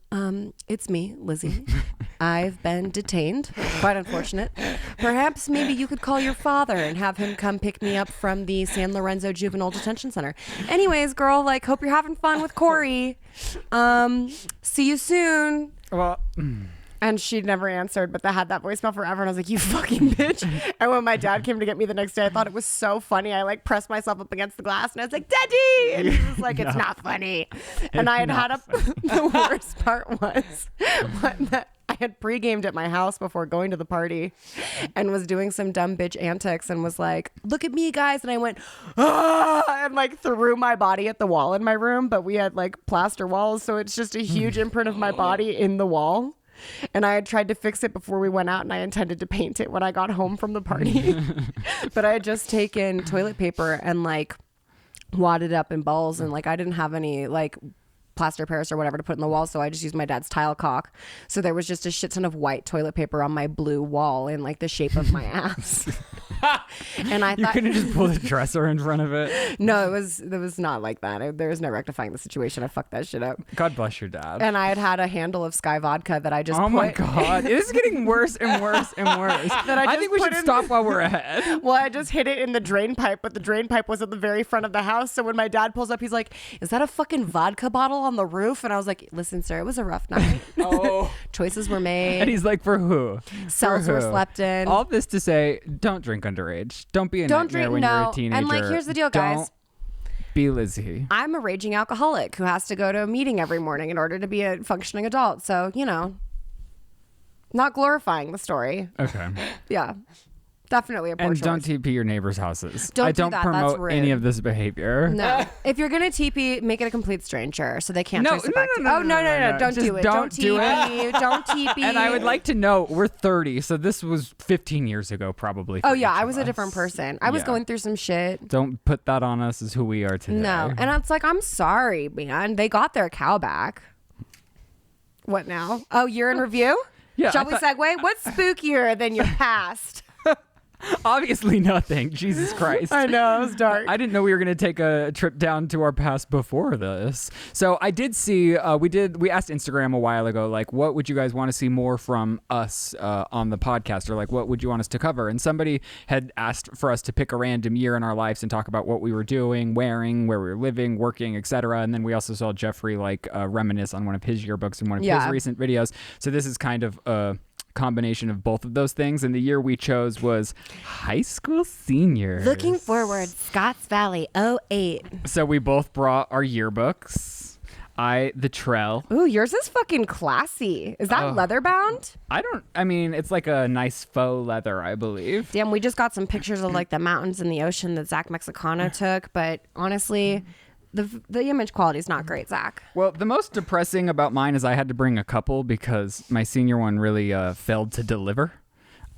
It's me, Lizzie. I've been detained. Quite unfortunate. Perhaps maybe you could call your father and have him come pick me up from the San Lorenzo Juvenile Detention Center. Anyways, girl, like, hope you're having fun with Corey. See you soon. Well... And she never answered, but they had that voicemail forever. And I was like, you fucking bitch. And when my dad came to get me the next day, I thought it was so funny. I like pressed myself up against the glass and I was like, Daddy. And he was like, it's not funny. And I had the worst part was that I had pre-gamed at my house before going to the party and was doing some dumb bitch antics and was like, look at me, guys. And I went, ah, and like threw my body at the wall in my room. But we had like plaster walls. So it's just a huge imprint of my body in the wall. And I had tried to fix it before we went out and I intended to paint it when I got home from the party. But I had just taken toilet paper and like wadded up in balls and like I didn't have any like plaster Paris or whatever to put in the wall, so I just used my dad's tile caulk. So there was just a shit ton of white toilet paper on my blue wall in like the shape of my ass. And I thought you couldn't just pull a dresser in front of it. No, it was not like that. There was no rectifying the situation. I fucked that shit up. God bless your dad. And I had a handle of Sky vodka that I just my god, it is getting worse and worse and worse. I think we should stop while we're ahead. Well, I just hid it in the drain pipe, but the drain pipe was at the very front of the house. So when my dad pulls up, he's like, "Is that a fucking vodka bottle on the roof?" And I was like, "Listen, sir, it was a rough night. Oh, choices were made." And he's like, "For who? Cells were slept in." All this to say, don't drink underage. Don't be a nightmare when you're a teenager. And like, here's the deal, guys. Don't be Lizzie. I'm a raging alcoholic who has to go to a meeting every morning in order to be a functioning adult. So, you know, not glorifying the story. Okay. Yeah. Definitely a poor choice. And don't TP your neighbors' houses. I don't promote any of this behavior. No. If you're going to TP, make it a complete stranger so they can't trace it back to you. No, Don't do it. Don't TP. Don't TP. And I would like to know, we're 30, so this was 15 years ago probably. Oh, yeah. I was a different person. I was going through some shit. Don't put that on us as who we are today. No. And it's like, I'm sorry, man. They got their cow back. What now? Oh, year in review? Yeah. Shall we segue? What's spookier than your past? Obviously nothing. Jesus Christ. I know, it was dark. I didn't know we were going to take a trip down to our past before this. So I did see, we asked Instagram a while ago, like, what would you guys want to see more from us on the podcast? Or like, what would you want us to cover? And somebody had asked for us to pick a random year in our lives and talk about what we were doing, wearing, where we were living, working, etc. And then we also saw Jeffrey like reminisce on one of his yearbooks and one of his recent videos. So this is kind of a combination of both of those things, and the year we chose was high school seniors. Looking forward, Scotts Valley 08. So we both brought our yearbooks. The Trell. Ooh, yours is fucking classy. Is that leather bound? I mean, it's like a nice faux leather, I believe. Damn, we just got some pictures of like the mountains and the ocean that Zach Mexicano took, but honestly, the image quality is not great, Zach. Well, the most depressing about mine is I had to bring a couple because my senior one really failed to deliver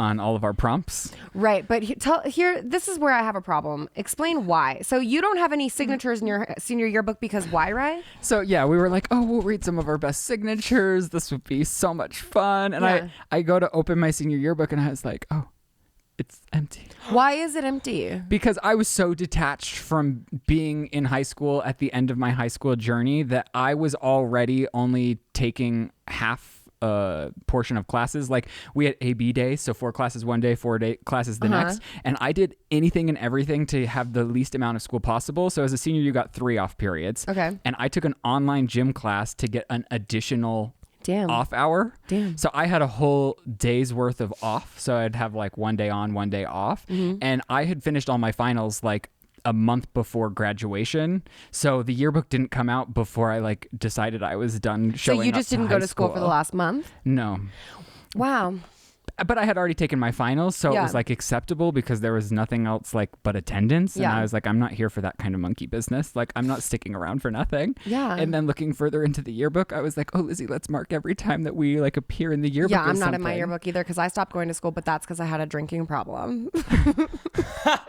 on all of our prompts. Right, but here, this is where I have a problem. Explain why. So you don't have any signatures in your senior yearbook because why, right? So yeah, we were like, oh, we'll read some of our best signatures. This would be so much fun. And I go to open my senior yearbook and I was like, oh, it's empty. Why is it empty? Because I was so detached from being in high school at the end of my high school journey that I was already only taking half a portion of classes. Like we had AB day, so 4 classes one day, 4 classes the next. And I did anything and everything to have the least amount of school possible. So as a senior, you got 3 off periods. Okay. And I took an online gym class to get an additional off hour. Damn. So I had a whole day's worth of off. So I'd have like 1 day on, 1 day off. And I had finished all my finals like a month before graduation. So the yearbook didn't come out before I like decided I was done showing up. So you just didn't go to school for the last month? No. Wow. But I had already taken my finals, so it was like acceptable because there was nothing else like but attendance. And I was like, I'm not here for that kind of monkey business. Like, I'm not sticking around for nothing. Yeah. And then looking further into the yearbook, I was like, oh, Lizzie, let's mark every time that we like appear in the yearbook. Yeah, I'm not in my yearbook either because I stopped going to school, but that's because I had a drinking problem.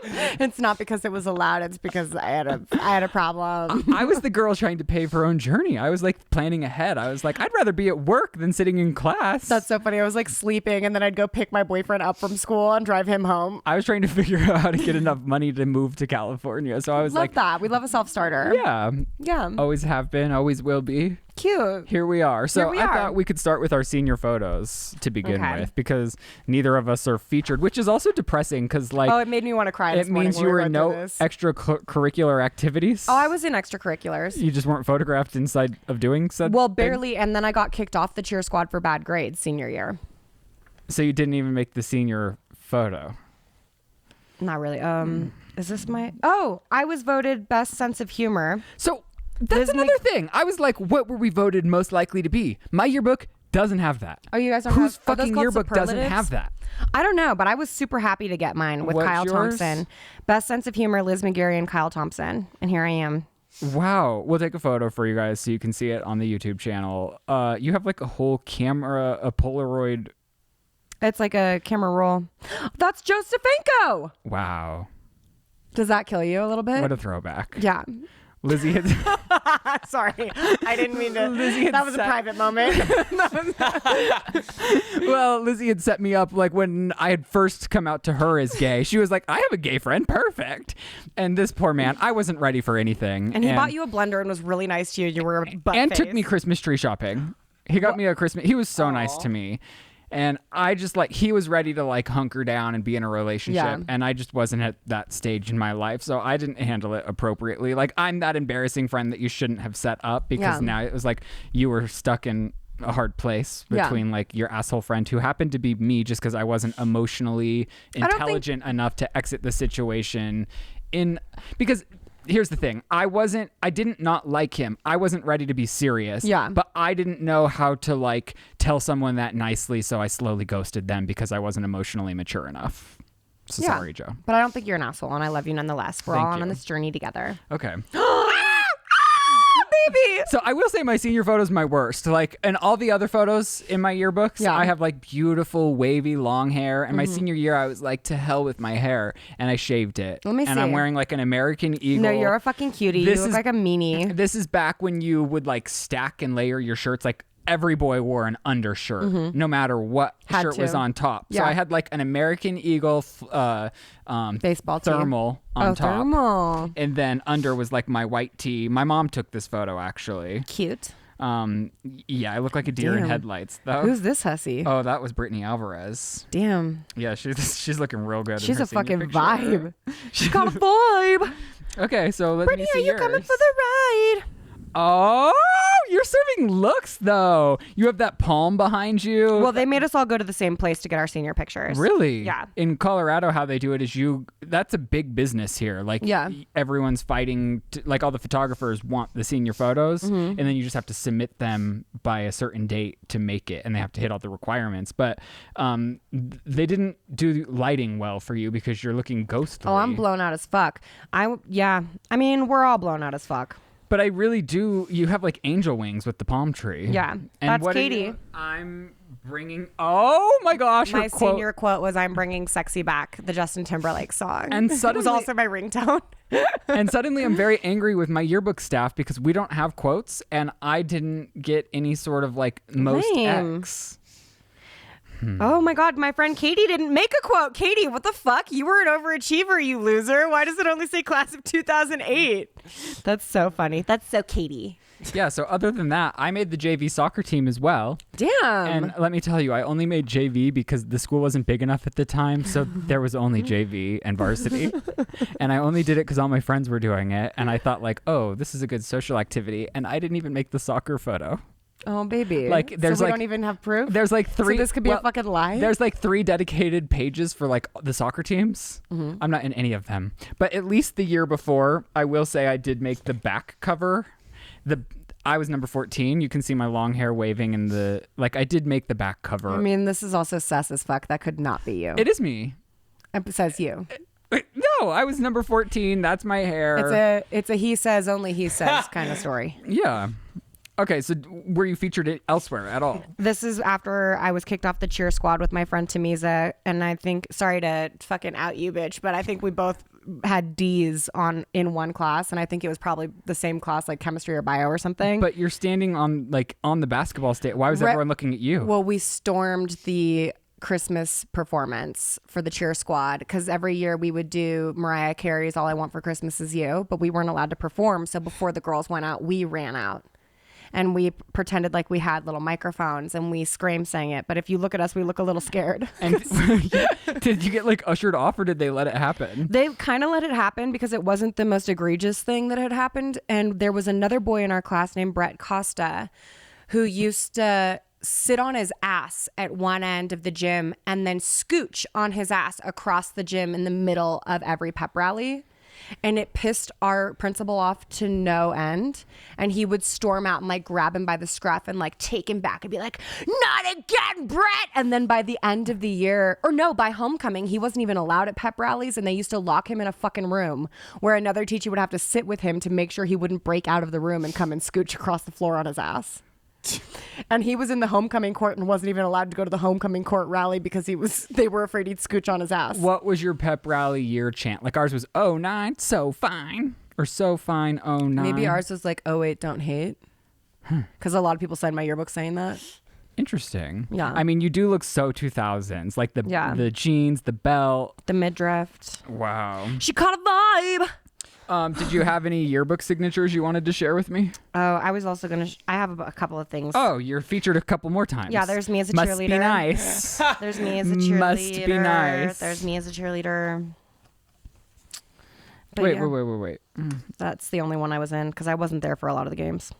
It's not because it was allowed. It's because I had a problem. I was the girl trying to pave her own journey. I was like planning ahead. I was like, I'd rather be at work than sitting in class. That's so funny. I was like sleeping and then I'd go pick my boyfriend up from school and drive him home. I was trying to figure out how to get enough money to move to California. So I was love that. We love a self-starter. Yeah. Yeah. Always have been, always will be. Cute. Here we are. So I thought we could start with our senior photos to begin with because neither of us are featured, which is also depressing because like... Oh, it made me want to cry this morning. It means you were in no extracurricular activities. Oh, I was in extracurriculars. You just weren't photographed inside of doing said Well, thing? barely. And then I got kicked off the cheer squad for bad grades senior year. So you didn't even make the senior photo? Not really. Is this my... Oh, I was voted best sense of humor. So that's another thing. I was like, what were we voted most likely to be? My yearbook doesn't have that. Oh, you guys don't Whose have... fucking yearbook doesn't have that? I don't know, but I was super happy to get mine with Kyle Thompson. Best sense of humor, Liz McGarry and Kyle Thompson. And here I am. Wow. We'll take a photo for you guys so you can see it on the YouTube channel. You have like a whole camera, a Polaroid... It's like a camera roll. That's Joe Stefanko. Wow. Does that kill you a little bit? What a throwback. Yeah. Lizzie had... Sorry. I didn't mean to... That was a private moment. Well, Lizzie had set me up like when I had first come out to her as gay. She was like, I have a gay friend. Perfect. And this poor man, I wasn't ready for anything. And he bought you a blender and was really nice to you. You were and took me Christmas tree shopping. He got me a Christmas... He was so nice to me. And I just like, he was ready to like hunker down and be in a relationship. Yeah. And I just wasn't at that stage in my life. So I didn't handle it appropriately. Like, I'm that embarrassing friend that you shouldn't have set up because now it was like you were stuck in a hard place between like your asshole friend who happened to be me just because I wasn't emotionally intelligent enough to exit the situation because here's the thing. I didn't not like him. I wasn't ready to be serious. Yeah. But I didn't know how to like tell someone that nicely. So I slowly ghosted them because I wasn't emotionally mature enough. So sorry, Joe. But I don't think you're an asshole and I love you nonetheless. We're all on this journey together. Okay. Baby. So I will say my senior photo is my worst. Like, and all the other photos in my yearbooks, I have like beautiful wavy long hair. And my senior year, I was like, to hell with my hair, and I shaved it. Let me see. And I'm wearing like an American Eagle. No, you're a fucking cutie. You look like a meanie. This is back when you would like stack and layer your shirts like every boy wore an undershirt, no matter what shirt was on top. So I had like an American Eagle baseball tee. thermal on top. Thermal. And then under was like my white tee. My mom took this photo, actually. Cute. Yeah, I look like a deer in headlights, though. Who's this hussy? Oh, that was Brittany Alvarez. Damn. Yeah, she's looking real good. She's in her a fucking picture. vibe. She's got a vibe. Okay, so let Brittany, me see are you coming for the ride? Oh, you're serving looks, though. You have that palm behind you. Well, they made us all go to the same place to get our senior pictures. Really? Yeah. In Colorado, how they do it is that's a big business here. Like, everyone's fighting, like all the photographers want the senior photos, and then you just have to submit them by a certain date to make it, and they have to hit all the requirements. But they didn't do lighting well for you because you're looking ghostly. Oh, I'm blown out as fuck. I mean, we're all blown out as fuck. But I really do. You have like angel wings with the palm tree. Yeah, and that's Katie. I'm bringing. Oh my gosh! My senior quote was, "I'm bringing sexy back," the Justin Timberlake song. And suddenly, it was also my ringtone. And suddenly, I'm very angry with my yearbook staff because we don't have quotes, and I didn't get any sort of like most X. Oh my God, my friend Katie didn't make a quote. Katie, what the fuck? You were an overachiever, you loser. Why does it only say class of 2008? That's so funny. That's so Katie. Yeah, so other than that, I made the JV soccer team as well. Damn. And let me tell you, I only made JV because the school wasn't big enough at the time, so there was only JV and varsity. And I only did it because all my friends were doing it, and I thought like, oh, this is a good social activity, and I didn't even make the soccer photo. Oh, baby. Like, there's so we like, don't even have proof? There's like 3. So this could be a fucking lie? There's like 3 dedicated pages for like the soccer teams. I'm not in any of them. But at least the year before, I will say I did make the back cover. I was number 14. You can see my long hair waving in the... Like, I did make the back cover. I mean, this is also sus as fuck. That could not be you. It is me. It says you. No, I was number 14. That's my hair. It's a he says, only he says kind of story. Yeah. Okay, so were you featured elsewhere at all? This is after I was kicked off the cheer squad with my friend Tamiza, and I think, sorry to fucking out you, bitch, but I think we both had D's in one class, and I think it was probably the same class, like chemistry or bio or something. But you're standing on the basketball stage. Why was everyone looking at you? Well, we stormed the Christmas performance for the cheer squad because every year we would do Mariah Carey's All I Want for Christmas Is You, but we weren't allowed to perform. So before the girls went out, we ran out. And we pretended like we had little microphones and we scream sang it. But if you look at us, we look a little scared. And did you get like ushered off or did they let it happen? They kind of let it happen because it wasn't the most egregious thing that had happened. And there was another boy in our class named Brett Costa who used to sit on his ass at one end of the gym and then scooch on his ass across the gym in the middle of every pep rally. And it pissed our principal off to no end. And he would storm out and like grab him by the scruff and like take him back and be like, not again, Brett. And then by the end of the year, or no, by homecoming, he wasn't even allowed at pep rallies. And they used to lock him in a fucking room where another teacher would have to sit with him to make sure he wouldn't break out of the room and come and scooch across the floor on his ass. And he was in the homecoming court and wasn't even allowed to go to the homecoming court rally because they were afraid he'd scooch on his ass. What was your pep rally year chant? Like ours was 09, so fine. Or so fine, 09. Maybe ours was like 08, don't hate. Because a lot of people signed my yearbook saying that. Interesting. Yeah. I mean, you do look so 2000s. Like the jeans, the belt. The midriff. Wow. She caught a vibe. Did you have any yearbook signatures you wanted to share with me? Oh, I was also going to... I have a couple of things. Oh, you're featured a couple more times. Yeah, there's me as a cheerleader. Must be nice. There's me as a cheerleader. Must be nice. There's me as a cheerleader. But Wait. That's the only one I was in because I wasn't there for a lot of the games.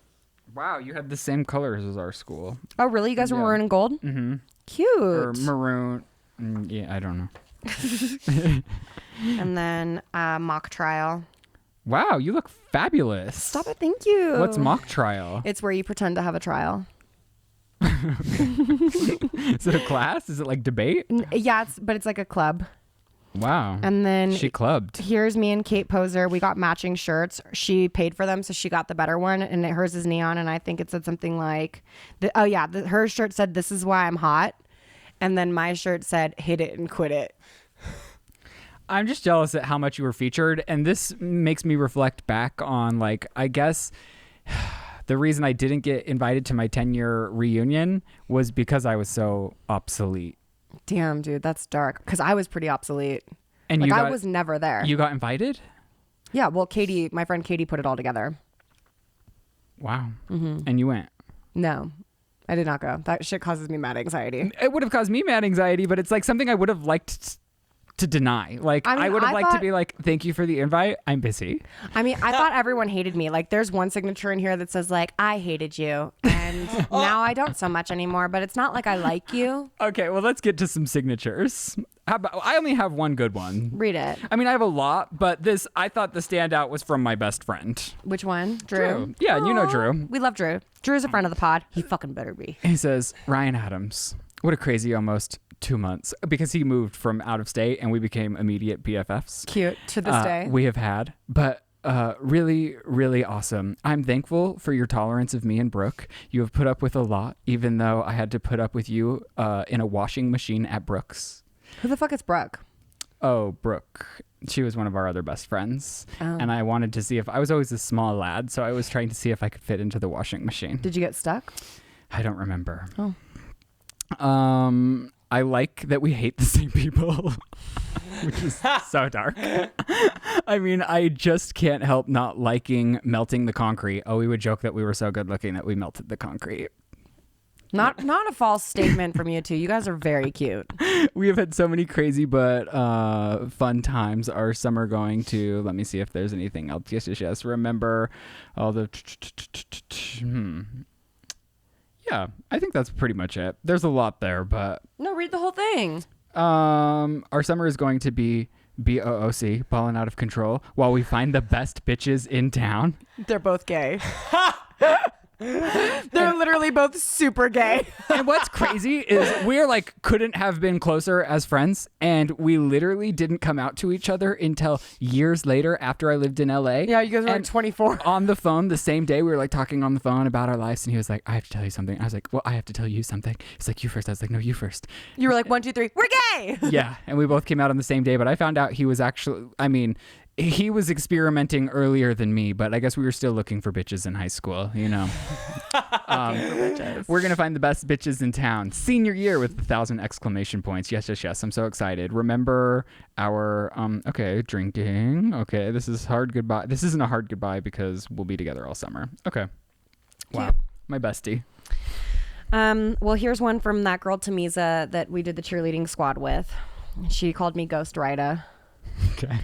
Wow, you had the same colors as our school. Oh, really? You guys were maroon and gold? Mm-hmm. Cute. Or maroon. Yeah, I don't know. And then mock trial. Wow, you look fabulous. Stop it. Thank you. What's mock trial? It's where you pretend to have a trial. Is it a class? Is it like debate? Yeah, but it's like a club. Wow. And then she clubbed. Here's me and Kate Poser. We got matching shirts. She paid for them, so she got the better one. And hers is neon. And I think it said something like, her shirt said, "This is why I'm hot." And then my shirt said, "Hit it and quit it." I'm just jealous at how much you were featured. And this makes me reflect back on, like, I guess the reason I didn't get invited to my 10-year reunion was because I was so obsolete. Damn, dude, that's dark. Because I was pretty obsolete. And like, I was never there. You got invited? Yeah, well, my friend Katie put it all together. Wow. And you went? No, I did not go. That shit causes me mad anxiety. It would have caused me mad anxiety, but it's like something I would have liked to deny. Like, I would have liked to be like, thank you for the invite. I'm busy. I mean, I thought everyone hated me. Like, there's one signature in here that says, like, I hated you. And now I don't so much anymore, but it's not like I like you. Okay, well, let's get to some signatures. I only have one good one. Read it. I mean, I have a lot, but I thought the standout was from my best friend. Which one? Drew? Yeah, you know Drew. We love Drew. Drew's a friend of the pod. He fucking better be. He says, Ryan Adams, what a crazy almost 2 months, because he moved from out of state and we became immediate BFFs. Cute to this day. We have had, but really, really awesome. I'm thankful for your tolerance of me and Brooke. You have put up with a lot, even though I had to put up with you in a washing machine at Brooke's. Who the fuck is Brooke? Oh, Brooke. She was one of our other best friends. Oh. And I wanted to see if I was always a small lad, so I was trying to see if I could fit into the washing machine. Did you get stuck? I don't remember. Oh. I like that we hate the same people, which is so dark. I mean, I just can't help not liking melting the concrete. Oh, we would joke that we were so good looking that we melted the concrete. Not a false statement from you two. You guys are very cute. We have had so many crazy but fun times. Our summer going to, let me see if there's anything else. Yes. Remember all the... Yeah, I think that's pretty much it. There's a lot there, but... No, read the whole thing. Our summer is going to be BOOC, balling out of control, while we find the best bitches in town. They're both gay. They're literally both super gay. And what's crazy is we're like couldn't have been closer as friends, and we literally didn't come out to each other until years later after I lived in LA. Yeah, you guys were like 24. On the phone the same day, we were like talking on the phone about our lives, and he was like, I have to tell you something. I was like, well, I have to tell you something. He's like, you first. I was like, no, you first. You were like, 1, 2, 3, we're gay. Yeah, and we both came out on the same day, but I found out he was actually, I mean, he was experimenting earlier than me, but I guess we were still looking for bitches in high school, you know. We're going to find the best bitches in town. Senior year with 1,000 exclamation points. Yes. I'm so excited. Remember our, drinking. Okay, this is hard goodbye. This isn't a hard goodbye because we'll be together all summer. Okay. Wow. Cute. My bestie. Well, here's one from that girl, Tamiza, that we did the cheerleading squad with. She called me Ghost Rida. Okay.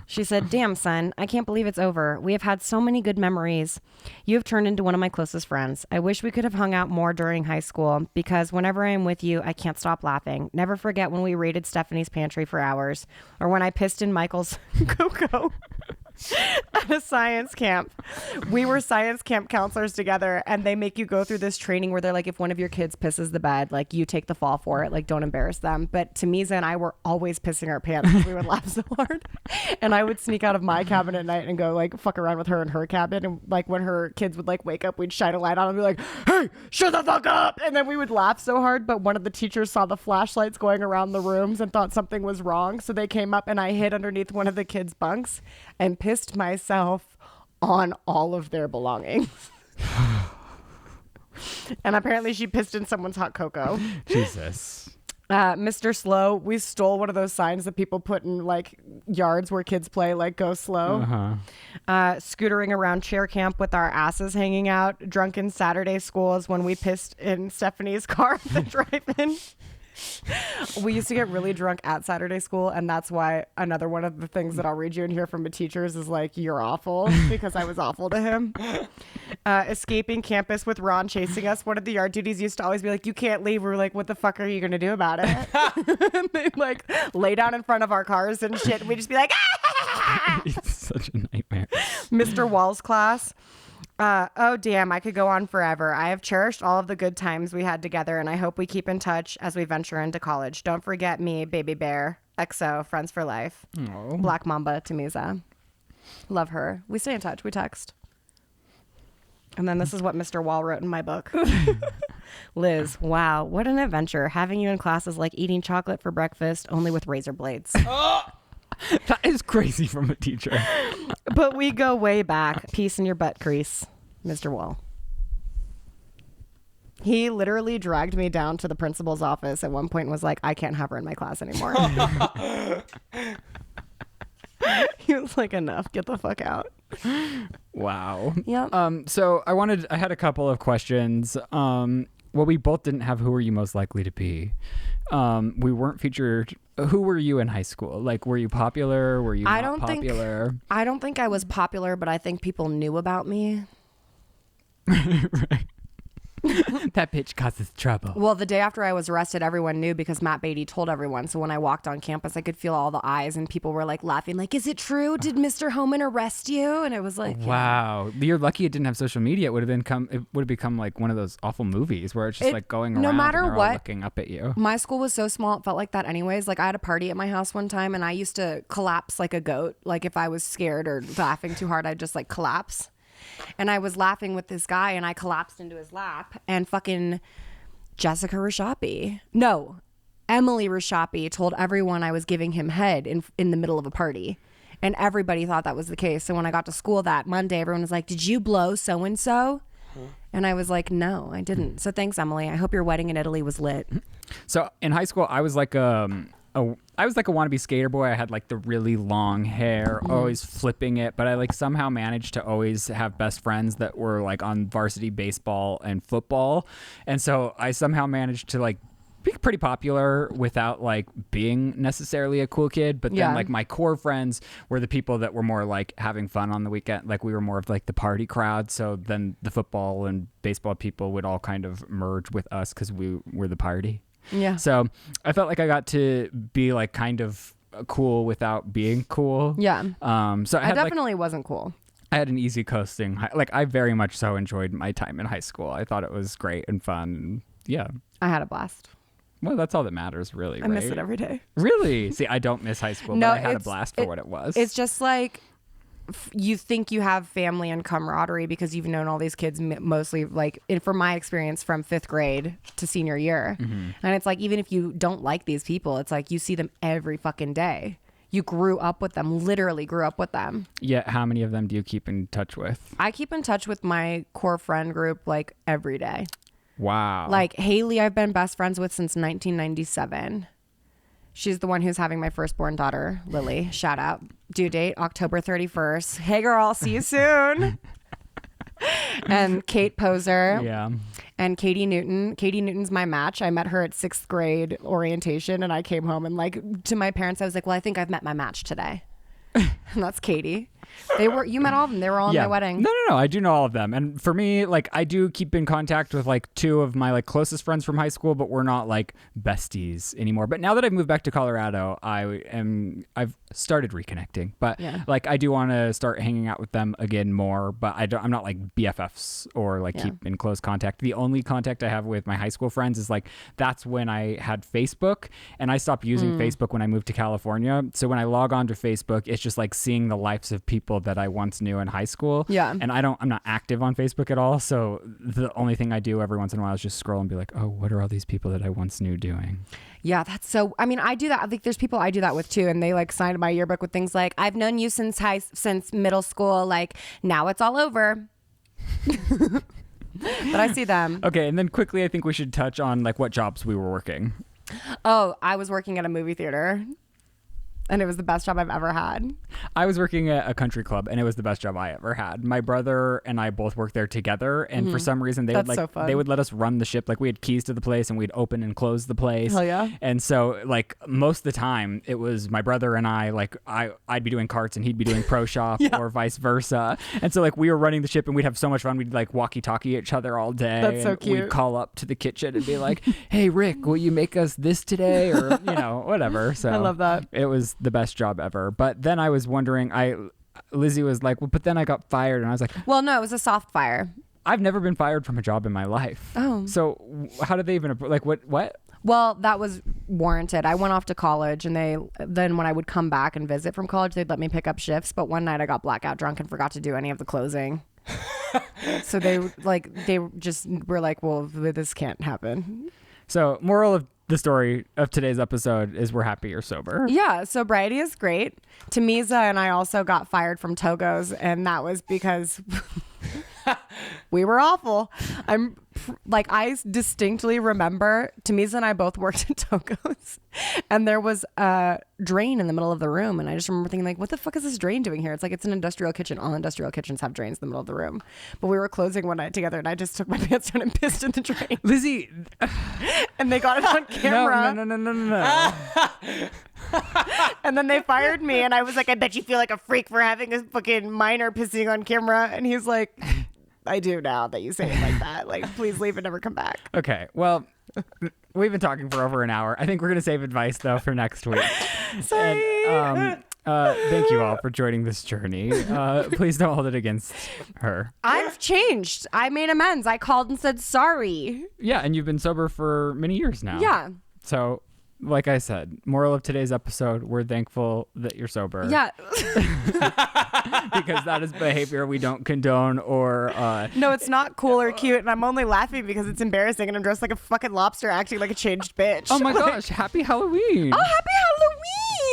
She said, damn, son, I can't believe it's over. We have had so many good memories. You have turned into one of my closest friends. I wish we could have hung out more during high school because whenever I am with you, I can't stop laughing. Never forget when we raided Stephanie's pantry for hours or when I pissed in Michael's cocoa at a science camp. We were science camp counselors together, and they make you go through this training where they're like, if one of your kids pisses the bed, like you take the fall for it, like don't embarrass them. But Tamiza and I were always pissing our pants because we would laugh so hard. And I would sneak out of my cabin at night and go like fuck around with her in her cabin, and like when her kids would like wake up, we'd shine a light on and be like, hey, shut the fuck up. And then we would laugh so hard, but one of the teachers saw the flashlights going around the rooms and thought something was wrong, so they came up and I hid underneath one of the kids' bunks and pissed myself on all of their belongings. And apparently she pissed in someone's hot cocoa. Jesus. Mr. Slow, we stole one of those signs that people put in like yards where kids play, like go slow. Scootering around chair camp with our asses hanging out. Drunken Saturday schools when we pissed in Stephanie's car at the drive-in. We used to get really drunk at Saturday school, and that's why another one of the things that I'll read you in here from the teachers is like, you're awful, because I was awful to him. Escaping campus with Ron chasing us. One of the yard duties used to always be like, you can't leave. We were like, what the fuck are you gonna do about it? And they'd like lay down in front of our cars and shit, and we'd just be like, ah! It's such a nightmare. Mr. Wall's class. Oh damn, I could go on forever. I have cherished all of the good times we had together, and I hope we keep in touch as we venture into college. Don't forget me, baby bear. XO, friends for life. Aww. Black Mamba, Tamiza. Love her. We stay in touch. We text. And then this is what Mr. Wall wrote in my book. Liz, wow, what an adventure. Having you in class is like eating chocolate for breakfast, only with razor blades. That is crazy from a teacher. But we go way back. Peace in your butt crease, Mr. Wall. He literally dragged me down to the principal's office at one point and was like, I can't have her in my class anymore. He was like, enough, get the fuck out. Wow. Yep. So I had a couple of questions. Well, we both didn't have who were you most likely to be. We weren't featured. Who were you in high school? Like, were you popular? Were you not popular? I don't think I was popular, but I think people knew about me. Right. That bitch causes trouble. Well, the day after I was arrested, everyone knew because Matt Beatty told everyone. So when I walked on campus, I could feel all the eyes and people were like laughing, like, is it true? Did Mr. Homan arrest you? And it was like, wow. Yeah. You're lucky it didn't have social media. It would have become like one of those awful movies where it's just like going around no matter and they're what, all looking up at you. My school was so small, it felt like that anyways. Like I had a party at my house one time and I used to collapse like a goat. Like if I was scared or laughing too hard, I'd just like collapse. And I was laughing with this guy and I collapsed into his lap and fucking Emily Rashapi told everyone I was giving him head in the middle of a party. And everybody thought that was the case. So when I got to school that Monday, everyone was like, did you blow so-and-so? And I was like, no, I didn't. So thanks, Emily. I hope your wedding in Italy was lit. So in high school, I was like a wannabe skater boy. I had like the really long hair, always flipping it, but I like somehow managed to always have best friends that were like on varsity baseball and football. And so I somehow managed to like be pretty popular without like being necessarily a cool kid. But then like my core friends were the people that were more like having fun on the weekend. Like we were more of like the party crowd. So then the football and baseball people would all kind of merge with us because we were the party. Yeah. So I felt like I got to be like kind of cool without being cool. Yeah. So I definitely wasn't cool. I had an easy coasting. Like I very much so enjoyed my time in high school. I thought it was great and fun. Yeah. I had a blast. Well, that's all that matters, really. I miss it every day. Really? See, I don't miss high school, but I had a blast for what it was. It's just like you think you have family and camaraderie because you've known all these kids mostly like from my experience from 5th grade to senior year. And it's like even if you don't like these people, it's like you see them every fucking day. You grew up with them, literally grew up with them. Yeah. How many of them do you keep in touch with? I keep in touch with my core friend group like every day. Wow. Like Haley I've been best friends with since 1997. She's the one who's having my firstborn daughter, Lily. Shout out. Due date, October 31st. Hey, girl. See you soon. And Kate Poser. Yeah. And Katie Newton. Katie Newton's my match. I met her at 6th grade orientation, and I came home and like to my parents, I was like, well, I think I've met my match today. And that's Katie. You met all of them. They were all in my wedding. No. I do know all of them. And for me, like I do keep in contact with like 2 of my like closest friends from high school, but we're not like besties anymore. But now that I've moved back to Colorado, I've started reconnecting. But like I do want to start hanging out with them again more, but I'm not like BFFs or like keep in close contact. The only contact I have with my high school friends is like that's when I had Facebook, and I stopped using Facebook when I moved to California. So when I log on to Facebook, it's just like seeing the lives of people that I once knew in high school. Yeah. And I'm not active on Facebook at all. So the only thing I do every once in a while is just scroll and be like, oh, what are all these people that I once knew doing? Yeah, that's so, I mean, I do that. I think there's people I do that with too. And they like signed my yearbook with things like, I've known you since middle school. Like now it's all over. But I see them. Okay. And then quickly, I think we should touch on like what jobs we were working. Oh, I was working at a movie theater. And it was the best job I've ever had. I was working at a country club, and it was the best job I ever had. My brother and I both worked there together, and for some reason they would let us run the ship. Like we had keys to the place, and we'd open and close the place. Hell yeah! And so like most of the time, it was my brother and I. Like I'd be doing carts, and he'd be doing pro shop, or vice versa. And so like we were running the ship, and we'd have so much fun. We'd like walkie-talkie each other all day. That's so cute. We'd call up to the kitchen and be like, "Hey Rick, will you make us this today?" Or whatever. So I love that. It was the best job ever. But then I was wondering, Lizzie was like, well, but then I got fired. And I was like, well, no, it was a soft fire. I've never been fired from a job in my life. Oh. So how did they even, like, what? Well, that was warranted. I went off to college, and then when I would come back and visit from college, they'd let me pick up shifts. But one night I got blackout drunk and forgot to do any of the closing. So they just were like, well, this can't happen. So moral of the story of today's episode is we're happy you're sober. Yeah, sobriety is great. Tamiza and I also got fired from Togo's, and that was because we were awful. I'm like I distinctly remember Tamisa and I both worked at Togo's, and there was a drain in the middle of the room, and I just remember thinking like, what the fuck is this drain doing here? It's like it's an industrial kitchen. All industrial kitchens have drains in the middle of the room. But we were closing one night together, and I just took my pants down and pissed in the drain. Lizzie, and they got it on camera. No. And then they fired me, and I was like, I bet you feel like a freak for having a fucking minor pissing on camera. And he's like, I do now that you say it like that. Like, please leave and never come back. Okay, well, we've been talking for over an hour. I think we're going to save advice, though, for next week. Sorry. And, thank you all for joining this journey. Please don't hold it against her. I've changed. I made amends. I called and said sorry. Yeah, and you've been sober for many years now. Yeah. So, like I said, moral of today's episode, we're thankful that you're sober. Yeah. Because that is behavior we don't condone or... No, it's not cool or cute, and I'm only laughing because it's embarrassing, and I'm dressed like a fucking lobster acting like a changed bitch. Oh my gosh, happy Halloween. Oh, happy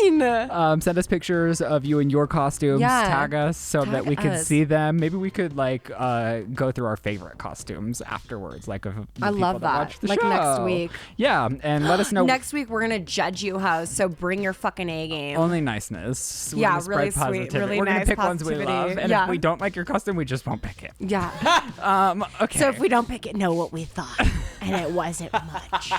Halloween! Send us pictures of you in your costumes. Yeah. Tag us so that we can us. see them. Maybe we could go through our favorite costumes afterwards. Like of I love that. Watch the like show. next week. Yeah, and let us know. Next week we're gonna judge you, host. So bring your fucking A game. Only niceness. We're Yeah, gonna spread really sweet, positivity. really We're gonna nice pick ones we positivity. love, and Yeah. if we don't like your costume, we just won't pick it. Yeah. Okay. So if we don't pick it, know what we thought, and it wasn't much.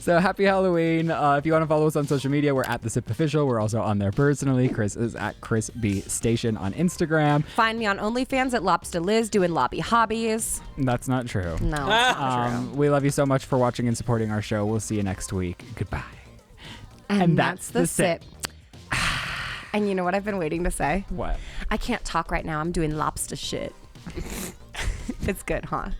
So happy Halloween. If you want to follow us on social media, we're at The Sip Official. We're also on there personally. Chris is at Chris B Station on Instagram. Find me on OnlyFans at Lobster Liz doing lobby hobbies. That's not true. No, it's not true. We love you so much for watching and supporting our show. We'll see you next week. Goodbye. And that's the sip. And you know what I've been waiting to say? What? I can't talk right now. I'm doing lobster shit. It's good, huh?